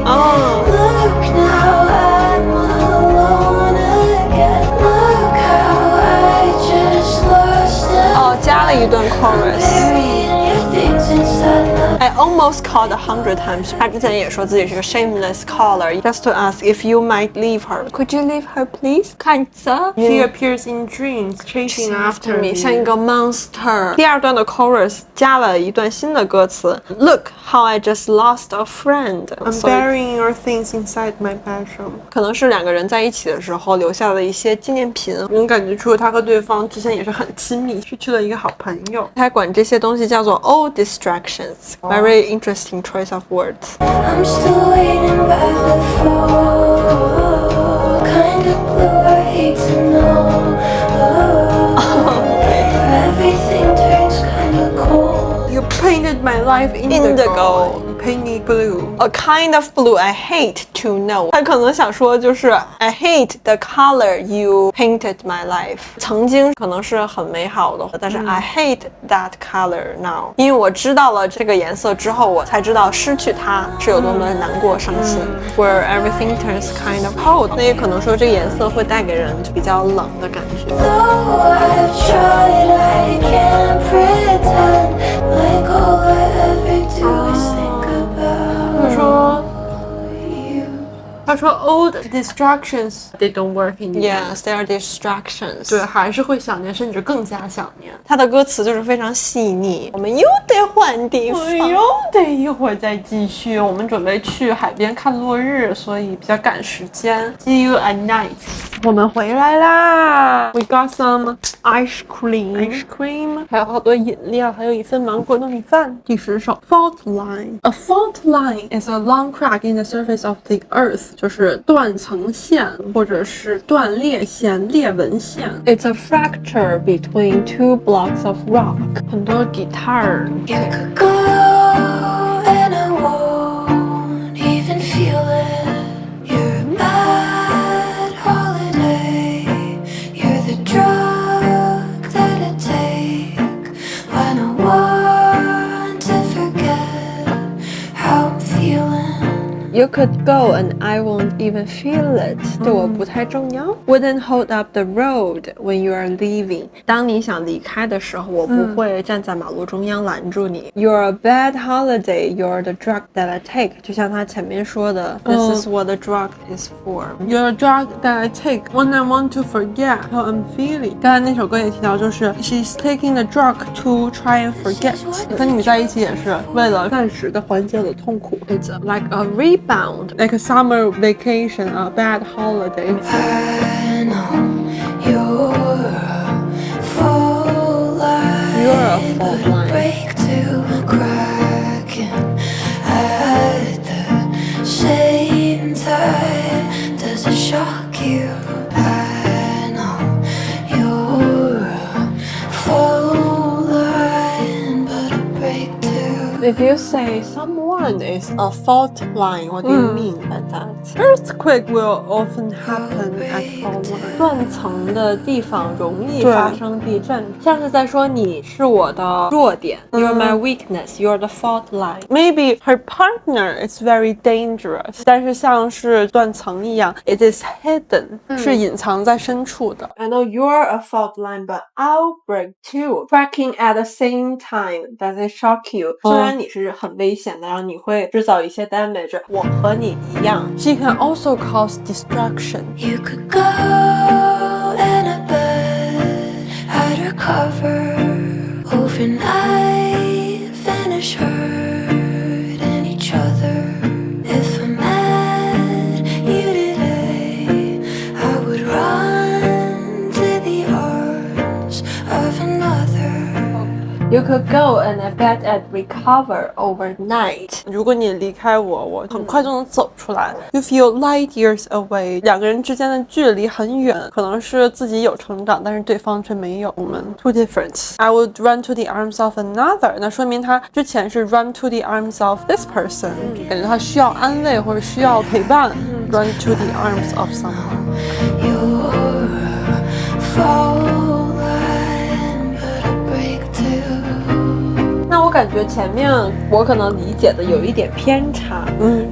Oh. Look now, I'm alone again. Look how I just lost it. 哦，加了一段 chorus. Burying your things inside my I almost called 100 times. 他之前也说自己是个 shameless caller, just to ask if you might leave her. Could you leave her, please? 看着 She appears in dreams, chasing after me. 像一个 monster. 第二段的 chorus 加了一段新的歌词 Look how I just lost a friend. I'm 所以 burying your things inside my bedroom. 可能是两个人在一起的时候留下的一些纪念品。能感觉出他和对方之前也是很亲密，失去了一个好朋友。他管这些东西叫做 old distractions. Very interesting choice of words. I'm still waiting by the fall. Kind of blue, I hate to know. Everything turns kind of cold. You painted my life Indigo. Paint me blue. A kind of blue I hate to know. 他可能想说就是 I hate the color you painted my life. 曾经可能是很美好的，但是 I hate that color now. 因为我知道了这个颜色之后，我才知道失去它是有多么的难过、伤心。Where everything turns kind of cold. 那也可能说这个颜色会带给人比较冷的感觉。 Though I've tried, I can't pretend like all I ever do is think 他 about 说 you. 他说 old distractions they don't work anymore。 Yes, they are distractions. 对，还是会想念，甚至更加想念。它的歌词就是非常细腻。我们又得换地方。又得一会儿再继续，我们准备去海边看落日，所以比较赶时间。See you at night。我们回来啦 ！We got some ice cream， 还有好多饮料，还有一份芒果糯米饭。第10首 fault line。A fault line is a long crack in the surface of the earth， 就是断层线或者是断裂线、裂纹线。It's a fracture between two blocks of rock。很多 guitar。 You could go and I won't even feel it. You're a bad holiday. You're the drug that I take when I want to forget how I'm feeling. You could go and I won't even feel it. 对我不太重要。Wouldn't hold up the road when you are leaving. 当你想离开的时候，我不会站在马路中央拦住你。You're a bad holiday. You're the drug that I take. 就像他前面说的 ，This is what the drug is for. You're a drug that I take when I want to forget how I'm feeling。刚才那首歌也提到，就是 She's taking the drug to try and forget。和你在一起也是为了暂时的缓解我的痛苦。It's like a rebound, like a summer vacation, a bad holiday. I know you're a fault line. You're a fault line. Break to cracking at the same time. Does it shock you? I know you're a fault line, but I break too. If you say someone is a fault line, what do you mean by that? Earthquake will often happen at fault line. 断层的地方容易发生地震，像是在说你是我的弱点。You're my weakness. You're the fault line. Maybe her partner is very dangerous， 但是像是断层一样 ，it is hidden， 是隐藏在深处的。I know you're a fault line, but I'll break too. Cracking at the same time, does it shock you? 虽然你是很危险的，然后你会制造一些 damage， 我和你一样。She can also cause destruction. You could go and I bet I'd recover overnight, finish hurting each other. If I met you today, I would run to the arms of another. You could go and I bet I'd recover overnight. 如果你离开我，我很快就能走出来。You feel light years away， 两个人之间的距离很远，可能是自己有成长，但是对方却没有。我们 too different. I would run to the arms of another， 那说明他之前是 run to the arms of this person， 感觉他需要安慰或者需要陪伴。Run to the arms of someone. You're a fault line, but I break too. 那我感觉前面我可能理解的有一点偏差。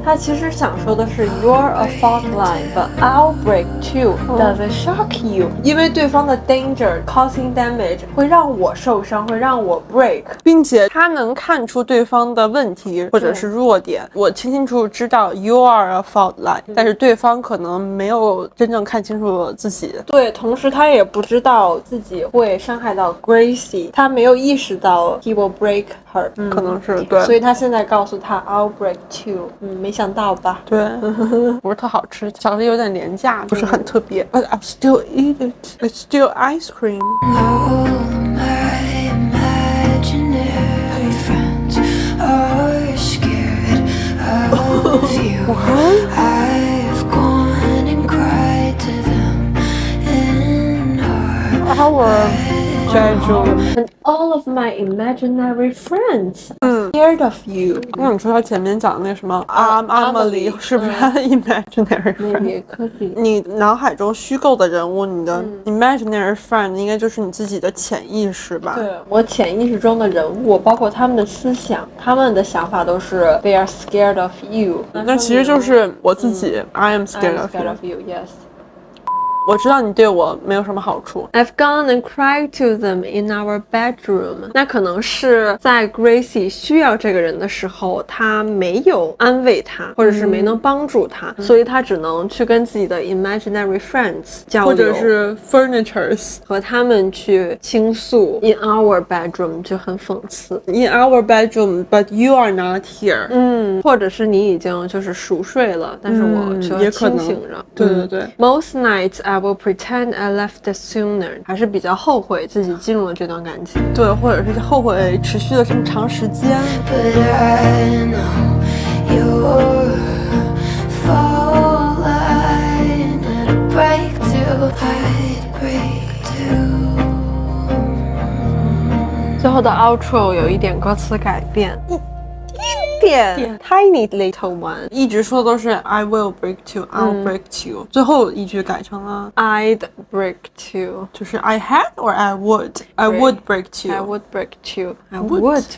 他其实想说的是 You're a fault line, but I'll break too. Does it shock you? 因为对方的 danger causing damage 会让我受伤，会让我 break， 并且他能看出对方的问题或者是弱点。我清清楚楚知道 you are a fault line， 但是对方可能没有真正看清楚自己。对，同时他也不知道自己会伤害到 Gracie， 他没有意识到 he will break her， 可能是对，所以他现在告诉他 I'll break too。没想到吧？对，不是特好吃，巧克力有点廉价，不是很特别。But I'll still eat it. It's still ice cream. All my imaginary friends are scared of you. I've gone and cried to them in our And all of my imaginary friends are scared of you。那你说他前面讲的那什么Amelie 是不是他的 imaginary 那 friend？ 也可以。你脑海中虚构的人物，你的 imaginary friend 应该就是你自己的潜意识吧？对，我潜意识中的人物，包括他们的思想，他们的想法都是 they are scared of you。那其实就是我自己，I am I'm scared of scared you。 of you. Yes。我知道你对我没有什么好处。 I've gone and cried to them in our bedroom。那可能是在 Gracie 需要这个人的时候，他没有安慰他，或者是没能帮助他，所以他只能去跟自己的 imaginary friends 交或流，者是 furnitures 和他们去倾诉。In our bedroom 就很讽刺。 in our bedroom, but you are not here。或者是你已经就是熟睡了，但是我却也可能清醒着。对对对。 Most nights I will pretend I left it sooner。还是比较后悔自己进入了这段感情。对，或者是后悔持续了这么长时间。 But I know you're fall line and a break to I'd break to。最后的 outro 有一点歌词改变，一点 tiny little one。一直说的都是 I will break to, I'll break to，最后一句改成了 I'd break to， 就是 I had or I would break to。 I would break to， I would break。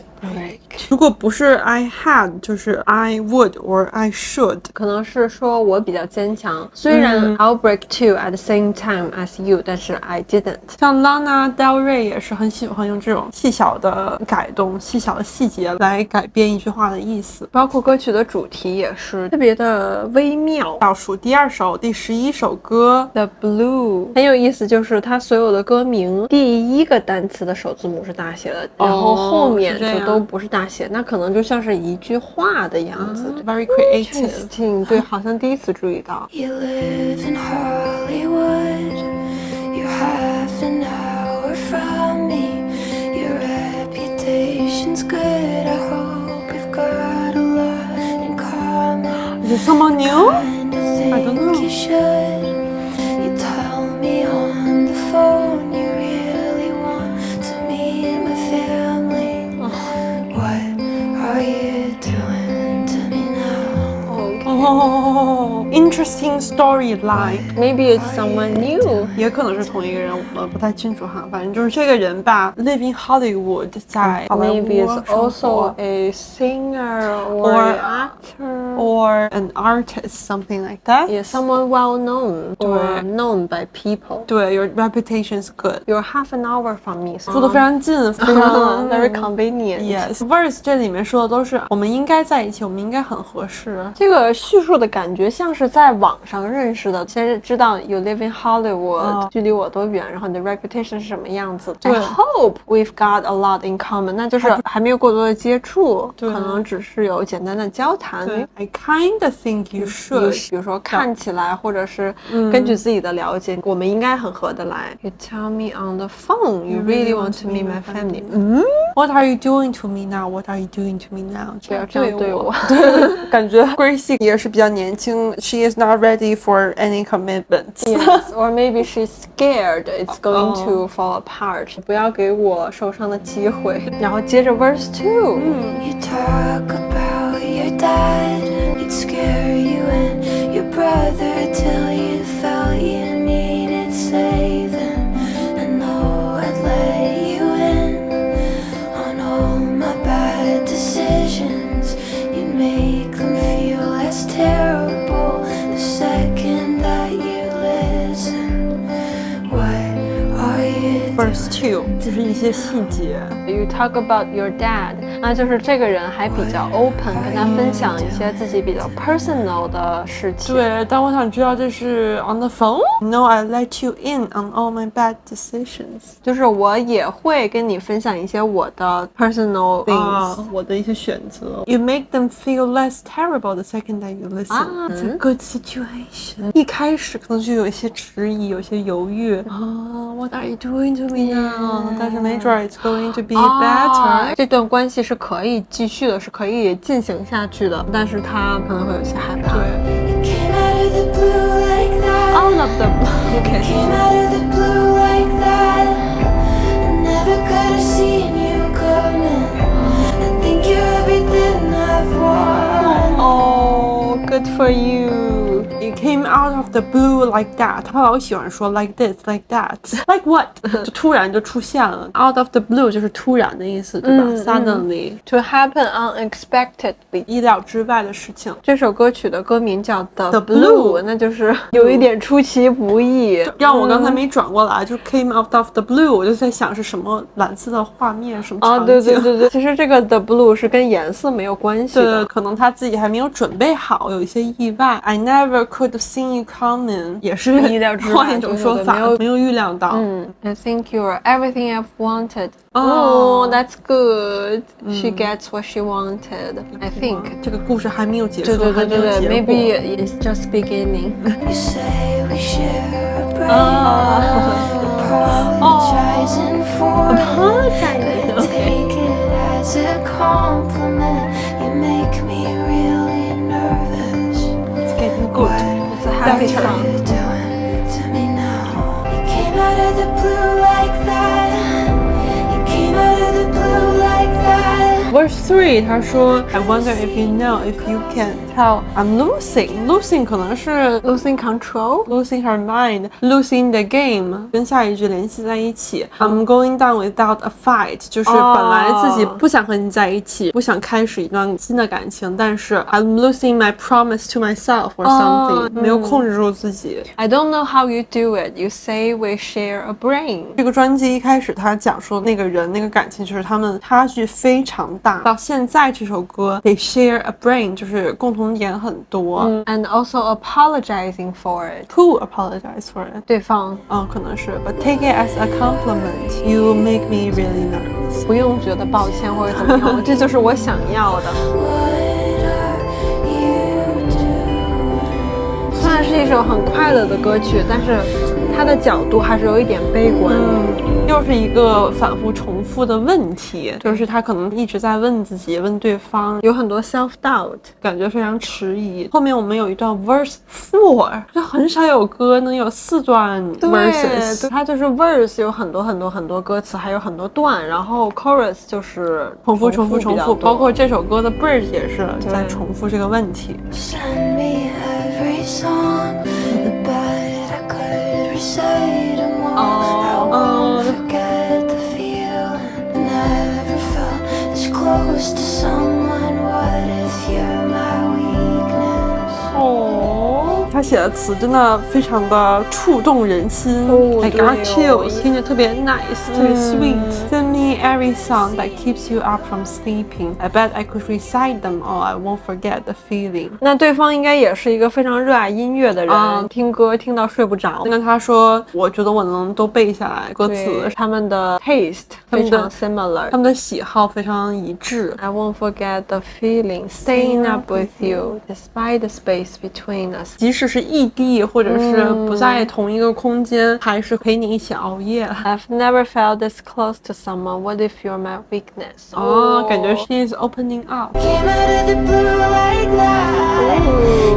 如果不是 I had， 就是 I would or I should。 可能是说我比较坚强，虽然 I'll break too at the same time as you， 但是 I didn't。像 Lana Del Rey 也是很喜欢用这种细小的改动、细小的细节来改变一句话的意思。包括歌曲的主题也是特别的微妙。倒数第二首、第11首歌 The Blue 很有意思，就是它所有的歌名第一个单词的首字母是大写的，然后后面是这样就都不是大写，那可能就像是一句话的样子。 ，very creative。 Interesting， 对，好像第一次注意到。 You live in Hollywood. You're half an hour from me. Your reputation's good. I hope we've got a lot in common. Is it someone new? Kinda think don't know. you should. You tell me on the phone you really want to meet my family. What are you doing to me now? Oh, interesting storyline。 Maybe it's someone new。也可能是同一个人，我不太清楚哈。反正就是这个人吧，live in Hollywood，在好莱坞 Maybe it's 生 also 活 a singer or Or- an actor. or an artist, something like that. Yeah, someone well known or known by people. 对，your reputation is good。 You're half an hour from me. 住得非常近，非常 very convenient. Yes, verse 这里面说的都是我们应该在一起，我们应该很合适。这个叙述的感觉像是在网上认识的，先是知道 you live in Hollywood，、距离我多远，然后你的 reputation 是什么样子。I 对 hope we've got a lot in common， 那就是还没有过多的接触，对可能只是有简单的交谈。对，I kinda think you should。比如说看起来，或者是根据自己的了解，我们应该很合得来。You tell me on the phone you really want to meet my family。What are you doing to me now? What are you doing to me now? 不要这样对我。对，感觉 Gracie 也是比较年轻，She is not ready for any commitments. Yes, or maybe she's scared it's going to fall apart. 不要给我受伤的机会。然后接着 verse 2。You talk about your dad, he'd scare you and your brother till you felt you needed saving. I know I'd let you in on all my bad decisions. You'd make them feel less terrible the second that you listen. What are you Verse 2就是一些细节。 You talk about your dad， 那就是这个人还比较 open， 跟他分享一些自己比较 personal 的事情。对，但我想知道这是 on the phone? No, I let you in on all my bad decisions. 就是我也会跟你分享一些我的 personal things。我的一些选择。You make them feel less terrible the second that you listen. It's a good situation. 一开始可能就有一些迟疑，有一些犹豫。What are you doing to me now? 但是没准 it's going to be better. 这段关系是可以继续的，是可以进行下去的，但是他可能会有些害怕。对。 came out of the blue like that? All of them. Okay. Came out of the blue like that. I never could have seen you coming. I think you're everything I've wanted. Oh, good for you. It came out of the blue like that， 他老喜欢说 like this like that like what 就突然就出现了。Out of the blue 就是突然的意思，对吧？Suddenly To happen unexpectedly， 意料之外的事情。这首歌曲的歌名叫 The Blue 那就是有一点出其不意。让我刚才没转过来，就 came out of the blue， 我就在想是什么蓝色的画面，什么场景。对，其实这个 The Blue 是跟颜色没有关系对，的。可能他自己还没有准备好，有一些意外。I never could have seen you coming， 也是意料之外换一种说法，对没有预料到。I think you're everything I've wanted. Oh. That's good. She gets what she wanted. I think. 这个故事还没有结束，对还没有结果。 Maybe it's just beginning. You say we share a brain, apologizing for it, but take it as a compliment. You make me really nervous. It's getting good. It's a happy What song. you doing to me now? You came out of the blue like that. You came out of the blue like that. Verse 3， 他说 I wonder if you know if you can tell I'm losing 可能是 Losing control. losing her mind, losing the game， 跟下一句联系在一起。I'm going down without a fight， 就是本来自己不想和你在一起，不想开始一段新的感情，但是 I'm losing my promise to myself or something， 没有控制住自己。I don't know how you do it. You say we share a brain. 这个专辑一开始他讲说那个人那个感情就是他们差距非常大，到现在这首歌 They share a brain 就是共同点很多。And also apologizing for it. Who apologize for it？ 对方可能是 But take it as a compliment. You make me really nervous. 不用觉得抱歉或者怎么样，这就是我想要的。 What are you doing? 虽然是一首很快乐的歌曲，但是它的角度还是有一点悲观。又是一个反复重复的问题，就是他可能一直在问自己，问对方，有很多 self doubt， 感觉非常迟疑。后面我们有一段 verse 4， 就很少有歌能有4段 verses。对，它就是 verse 有很多歌词，还有很多段，然后 chorus 就是重复，比较多包括这首歌的 bridge 也是在重复这个问题。Send me every song, the bed I could recite them all. I won't forget the feeling. Never felt this close to someone. What if you're my weakness? 他写的词真的非常的触动人心。I 对 got 哦 chills， 听着特别 nice， 特别 sweet。Send me every song that keeps you up from sleeping. I bet I could recite them all. I won't forget the feeling。那对方应该也是一个非常热爱音乐的人，听歌听到睡不着。跟他说，我觉得我能都背下来歌词。他们的 taste 非常 similar， 他们的喜好非常一致。I won't forget the feeling, staying up with you, despite the space between us。即使是异地，或者是不在同一个空间，还是陪你一起熬夜。I've never felt this close to someone. What if you're my weakness? 感觉 she is opening up。 Came out of the blue like that.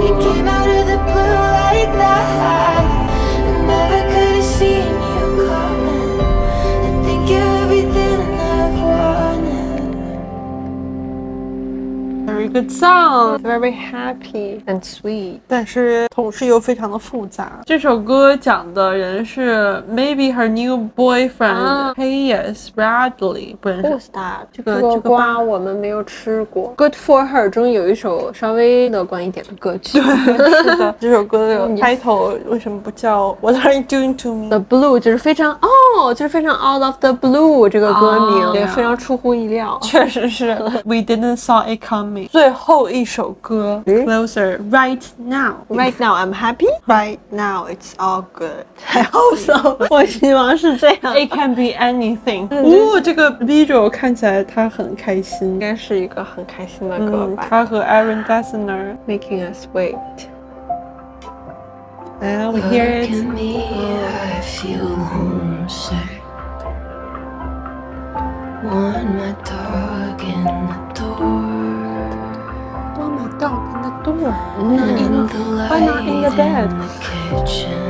You came out of the blue like that. I never could have seen you coming. I think you're everything I've wanted. Very good song。 Very happy and sweet. 但是同时又非常的复杂。这首歌讲的人是 maybe her new boyfriend Hayes Bradley， 不认识。 Who's that？ 这个瓜我们没有吃过。Good for her 中有一首稍微乐观一点的歌曲。是的，这首歌的开头为什么不叫 What are you doing to me？ The Blue 就是非常就是非常 out of the blue 这个歌名，也非常出乎意料。确实是 We didn't saw it coming。最后一首歌 Closer Right Now。 Right now I'm happy. Right now it's all good. I hope so. 我希望是这样。 It can be anything。这个 visual 看起来他很开心，应该是一个很开心的歌吧。他和 Aaron Dessner。 Making us wait. Now we hear Look it. at me, I feel homesick. Want my dog in the door. Oh my dog in the door. Not in the light Why not in the bed? in the kitchen.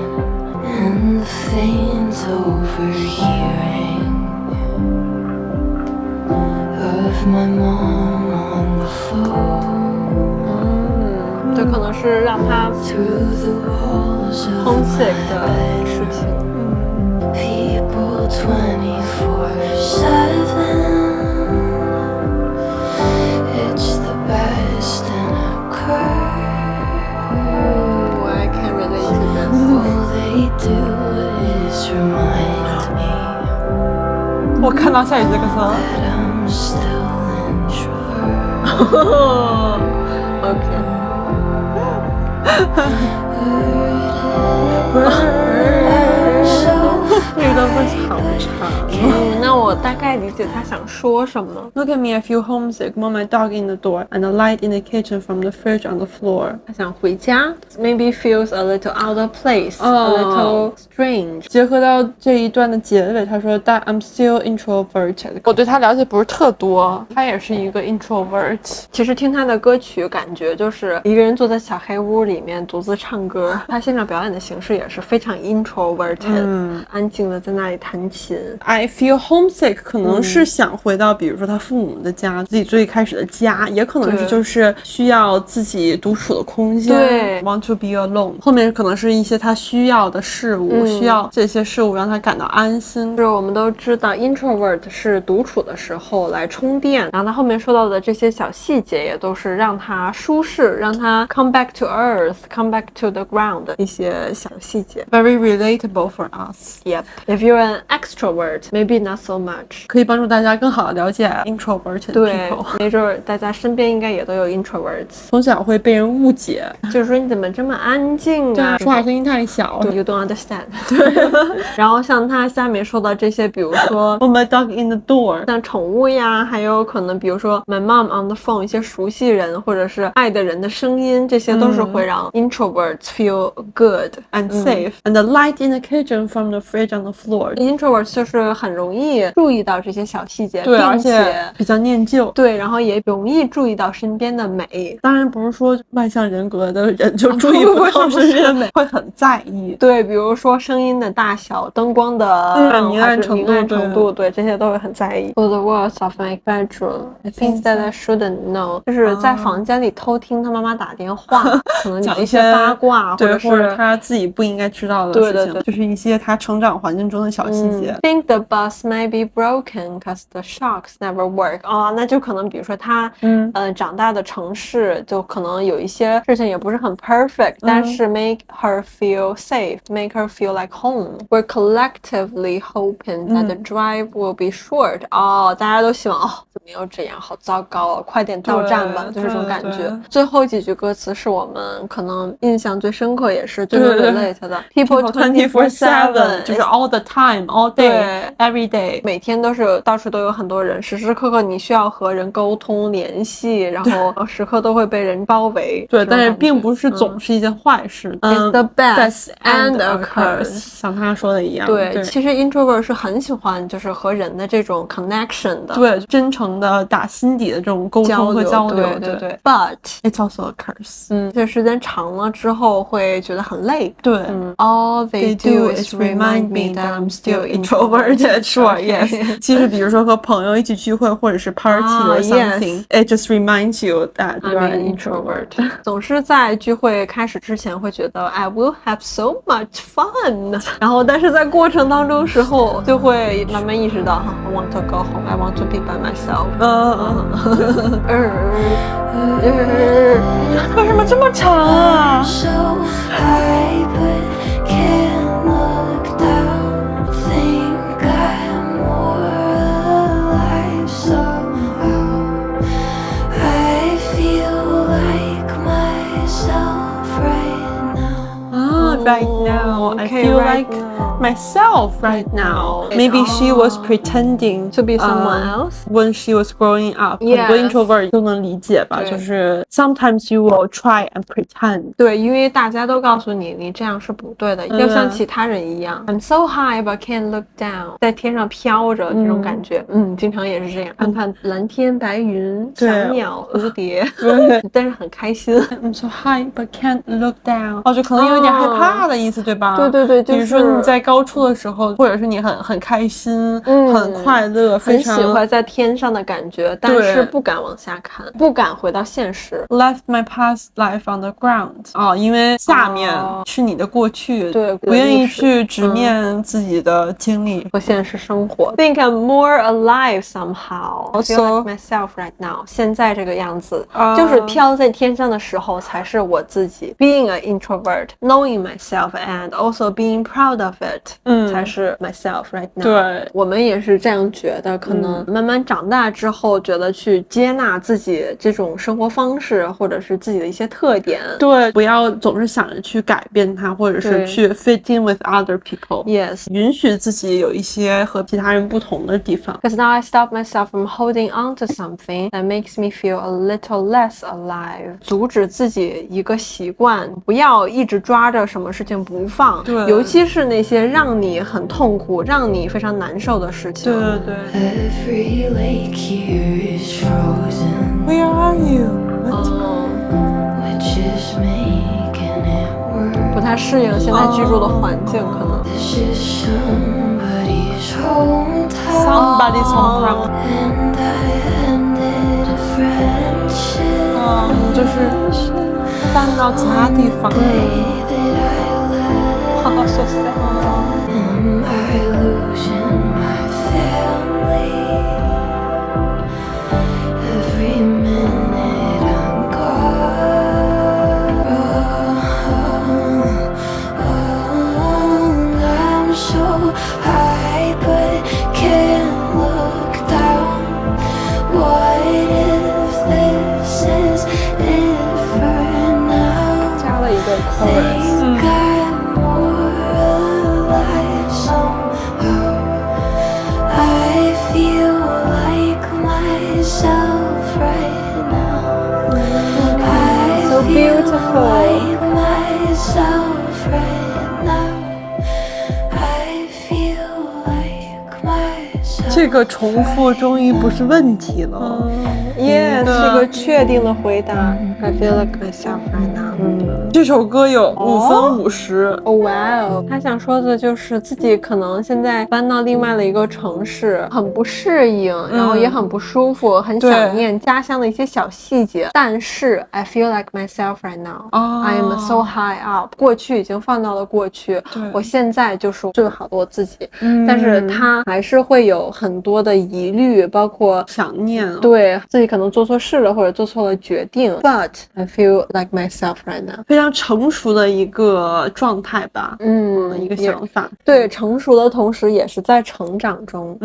And the faint overhearing of my mom on the phone. 对，可能是让他 through the walls of homesick my 的事情。 people 24/7. It's the best in a curve. I can relate to this. All they do is remind me 我看到下一节歌词了。 that I'm still introvert. OK， 这个歌词好长。那我大概理解他想说什么。 Look at me, I feel homesick. Want my dog in the door and a light in the kitchen from the fridge on the floor. 他想回家 ，maybe feels a little out of place, a little strange。结合到这一段的结尾，他说 that I'm still introverted。我对他了解不是特多，他也是一个 introvert。其实听他的歌曲，感觉就是一个人坐在小黑屋里面独自唱歌。他现场表演的形式也是非常 introverted，安静的在那里弹琴。 I feel homesick 可能是想回到，比如说他父母的家，自己最开始的家，也可能是对就是需要自己独处的空间。对，want to be alone。后面可能是一些他需要的事物，需要这些事物让他感到安心。就是我们都知道 introvert 是独处的时候来充电，然后他后面说到的这些小细节也都是让他舒适，让他 come back to earth, come back to the ground 的一些小细节。 Very relatable for us， Yep. If you're an extrovert, maybe not so much. 可以帮助大家更好的了解 introverted 对 people。，没准儿大家身边应该也都有 introverts，从小会被人误解，就是说你怎么这么安静啊？说话声音太小。对 You don't understand。对。然后像他下面说到这些，比如说 Want my dog in the door。像宠物呀，还有可能比如说 my mom on the phone 一些熟悉人或者是爱的人的声音，这些都是会让 introverts feel good And safe, and the light in the kitchen from the fridge on the floor. introverts 就是很容易注意到这些小细节，对，而并且且比较念旧。对，然后也容易注意到身边的美。当然不是说外向人格的人就注意不到身边的美，会很在意。对，比如说声音的大小、灯光的明暗程度，明暗程度，对，这些都会很在意。For the walls of my bedroom, things that I shouldn't know，就是在房间里偷听他妈妈打电话，可能讲一些八卦，或对，者或者是他自己不应该知道的事情，对对对就是一些他成长环境中的小细节。Think the bus may be broken cause the shocks never work。哦，那就可能比如说他长大的城市就可能有一些事情也不是很 perfect，但是 make her feel safe, make her feel like home. We're collectively hoping that the drive will be short。哦，大家都希望怎么又这样，好糟糕啊，快点到站吧，就是这种感觉。最后几句歌词是我们可能印象最深刻，也是最能 relate 的。People 24/7，就是 all the time, all day, every day，每天都是到处都有很多人，时时刻刻你需要和人沟通联系，然后时刻都会被人包围。对，但是并不是总是一件坏事。It's the best and a curse， 像他说的一样。对，其实 introvert 是很喜欢就是和人的这种 connection 的，对，真诚的打心底的这种沟通和交流。对。But it's also a curse。这时间长了之后会觉得很累。对，All they do is remind me that I'm still introverted. Sure, yes. 其实比如说和朋友一起聚会或者是 party or something, it just reminds you that you are an introvert. 总是在聚会开始之前会觉得 I will have so much fun， 然后但是在过程当中时候就会慢慢意识到I want to go home, I want to be by myself。为什么这么长啊？ So high, but can't look down. Think I'm more alive somehow. I feel like myself right now. Right now, I Okay, feel right like now. myself right now. Maybe she was pretending To be someone else? when she was growing up. 很 Yes. 多 introvert 都能理解吧，对就是 sometimes you will try and pretend. 对，因为大家都告诉你，你这样是不对的，要像其他人一样。I'm so high but can't look down，在天上飘着这种感觉。经常也是这样，看看蓝天白云、小鸟、蝴蝶，但是很开心。 I'm so high but can't look down. 就可能有点害怕。大的意思，对吧？对对对，就是比如说你在高处的时候，或者是你很开心，很快乐，非常很喜欢在天上的感觉，但是不敢往下看，不敢回到现实。Left my past life on the ground 因为下面是你的过去，对，不愿意去直面自己的经历和现实生活。Think I'm more alive somehow. I feel like myself right now. 现在这个样子，就是飘在天上的时候才是我自己。Being an introvert, knowing myself and also being proud of it, 才是 myself right now. 对，我们也是这样觉得，可能慢慢长大之后，觉得去接纳自己这种生活方式，或者是自己的一些特点。对，不要总是想着去改变它，或者是去 fit in with other people. Yes. 允许自己有一些和其他人不同的地方。 Because now I stop myself from holding on to something that makes me feel a little less alive. 阻止自己一个习惯，不要一直抓着什么事情不放，对，尤其是那些让你很痛苦、让你非常难受的事情。对对对。 Every lake here is frozen, Where are you? which is making it worse. 不太适应现在居住的环境，可能。 This is somebody's hometown, Somebody's hometown. and I ended a friendship. 就是搬到其他地方。 So sad. Am I losing my family? Every minute I'm gone. I'm so high but can't look down. What if this is it for now? 加了一个 chorus。 Think I'm more alive somehow. I feel like myself right now. I So feel beautiful. like myself right now. I feel like myself. 这个重复终于不是问题了。 Yes，是个确定的回答。I feel like myself right now。这首歌有5分50。哦哇哦，他想说的就是自己可能现在搬到另外的一个城市，很不适应，然后也很不舒服，很想念家乡的一些小细节。但是 I feel like myself right now. I am so high up. 过去已经放到了过去，我现在就是最好的我自己。但是他还是会有很多的疑虑，包括想念。对自己可能做错事了，或者做错了决定。But I feel like myself right now. 非常成熟的一个状态吧，一个想法。对，成熟的同时也是在成长中。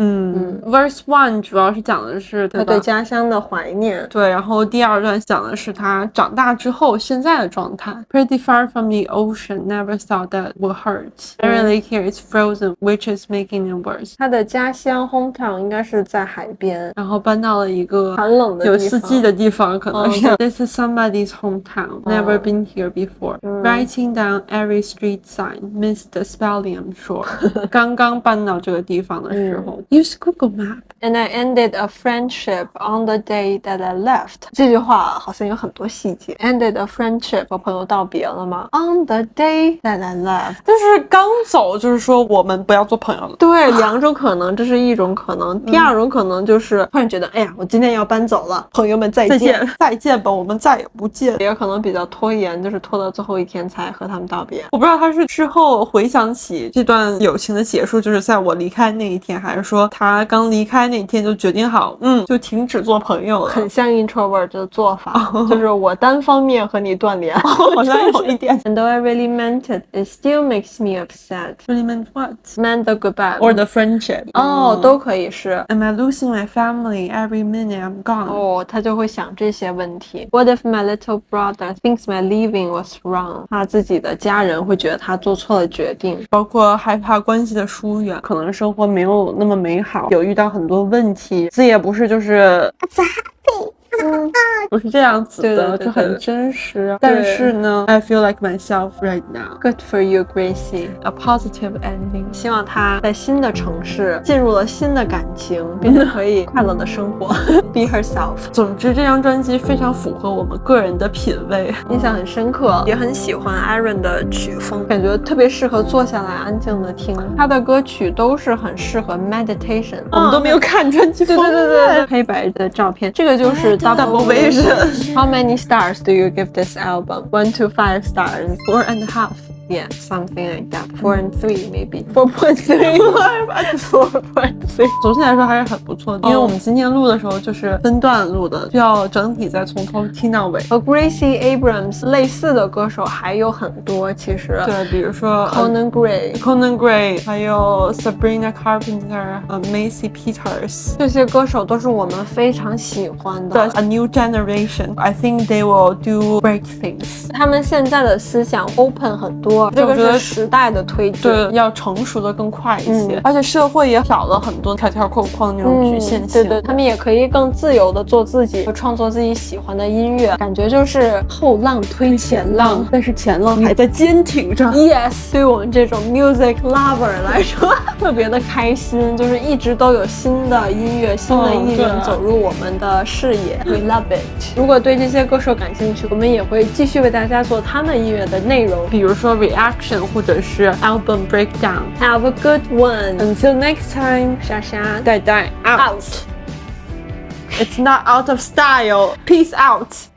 Verse 1主要是讲的是他对家乡的怀念。对，然后第2段讲的是他长大之后现在的状态。Pretty far from the ocean, never thought that would hurt. Every lake here is frozen, which is making it worse. 他的家乡 hometown 应该是在海边，然后搬到了一个寒冷的地方，有四季的地方，可能是。This is somebody's hometown, never been here before. Writing down every street sign, missed the spelling, I'm sure. 刚刚搬到这个地方的时候，Use Google Map. And I ended a friendship on the day that I left. 这句话好像有很多细节。Ended a friendship， 和朋友道别了吗 ？On the day that I left， 就是刚走，就是说我们不要做朋友了。对，两种可能，这是一种可能。第二种可能就是突然觉得，哎呀，我今天要搬走了，朋友们再见，再见吧，我们再也不见。也有可能比较拖延，就是拖到最后一天才和他们道别。我不知道他是之后回想起这段友情的结束，就是在我离开那一天，还是说他刚离开那一天就决定好，就停止做朋友了。很像 introvert 的做法，就是我单方面和你断联，好像有一点。And though I really meant it, it still makes me upset. Really meant what? Meant the goodbye or the friendship? 都可以是。Am I losing my family every minute I'm gone? 他就会想这些问题。What if my little brother thinks my leaving was wrong? 他自己的家人会觉得他做错了决定，包括害怕关系的疏远，可能生活没有那么美好，有遇到很多问题。这也不是就是不是这样子的，对对对就很真实。但是呢 I feel like myself right now. Good for you, Gracie. A positive ending. 希望他在新的城市进入了新的感情，并且可以快乐的生活，be herself。总之，这张专辑非常符合我们个人的品味，印象很深刻，也很喜欢 Aaron 的曲风，感觉特别适合坐下来安静的听。他的歌曲都是很适合 meditation。我们都没有看专辑对封面。对，黑白的照片，这个就是 Double Vision。How many stars do you give this album? 1 to 5 stars. 4.5. Yeah, something like that. 4 and 3 maybe. 4.3. 4.3. 总体来说还是很不错的，因为我们今天录的时候就是分段录的，就要整体再从头听到尾。和 Gracie Abrams 类似的歌手还有很多，其实。对，比如说 Conan Gray， 还有 Sabrina Carpenter、Macy Peters， 这些歌手都是我们非常喜欢的。 A new generation. I think they will do great things. 他们现在的思想 open 很多，这个是时代的推进，对，要成熟的更快一些，而且社会也少了很多条条框框那种局限性。对，他们也可以更自由的做自己，创作自己喜欢的音乐，感觉就是后浪推前浪，但是前浪还在坚挺着。Yes， 对我们这种 music lover 来说特别的开心，就是一直都有新的音乐、新的艺人走入我们的视野。We love it。如果对这些歌手感兴趣，我们也会继续为大家做他们音乐的内容，比如说 reaction 或者是 album breakdown。 Have a good one. Until next time， 莎莎呆呆 out. It's not out of style. Peace out.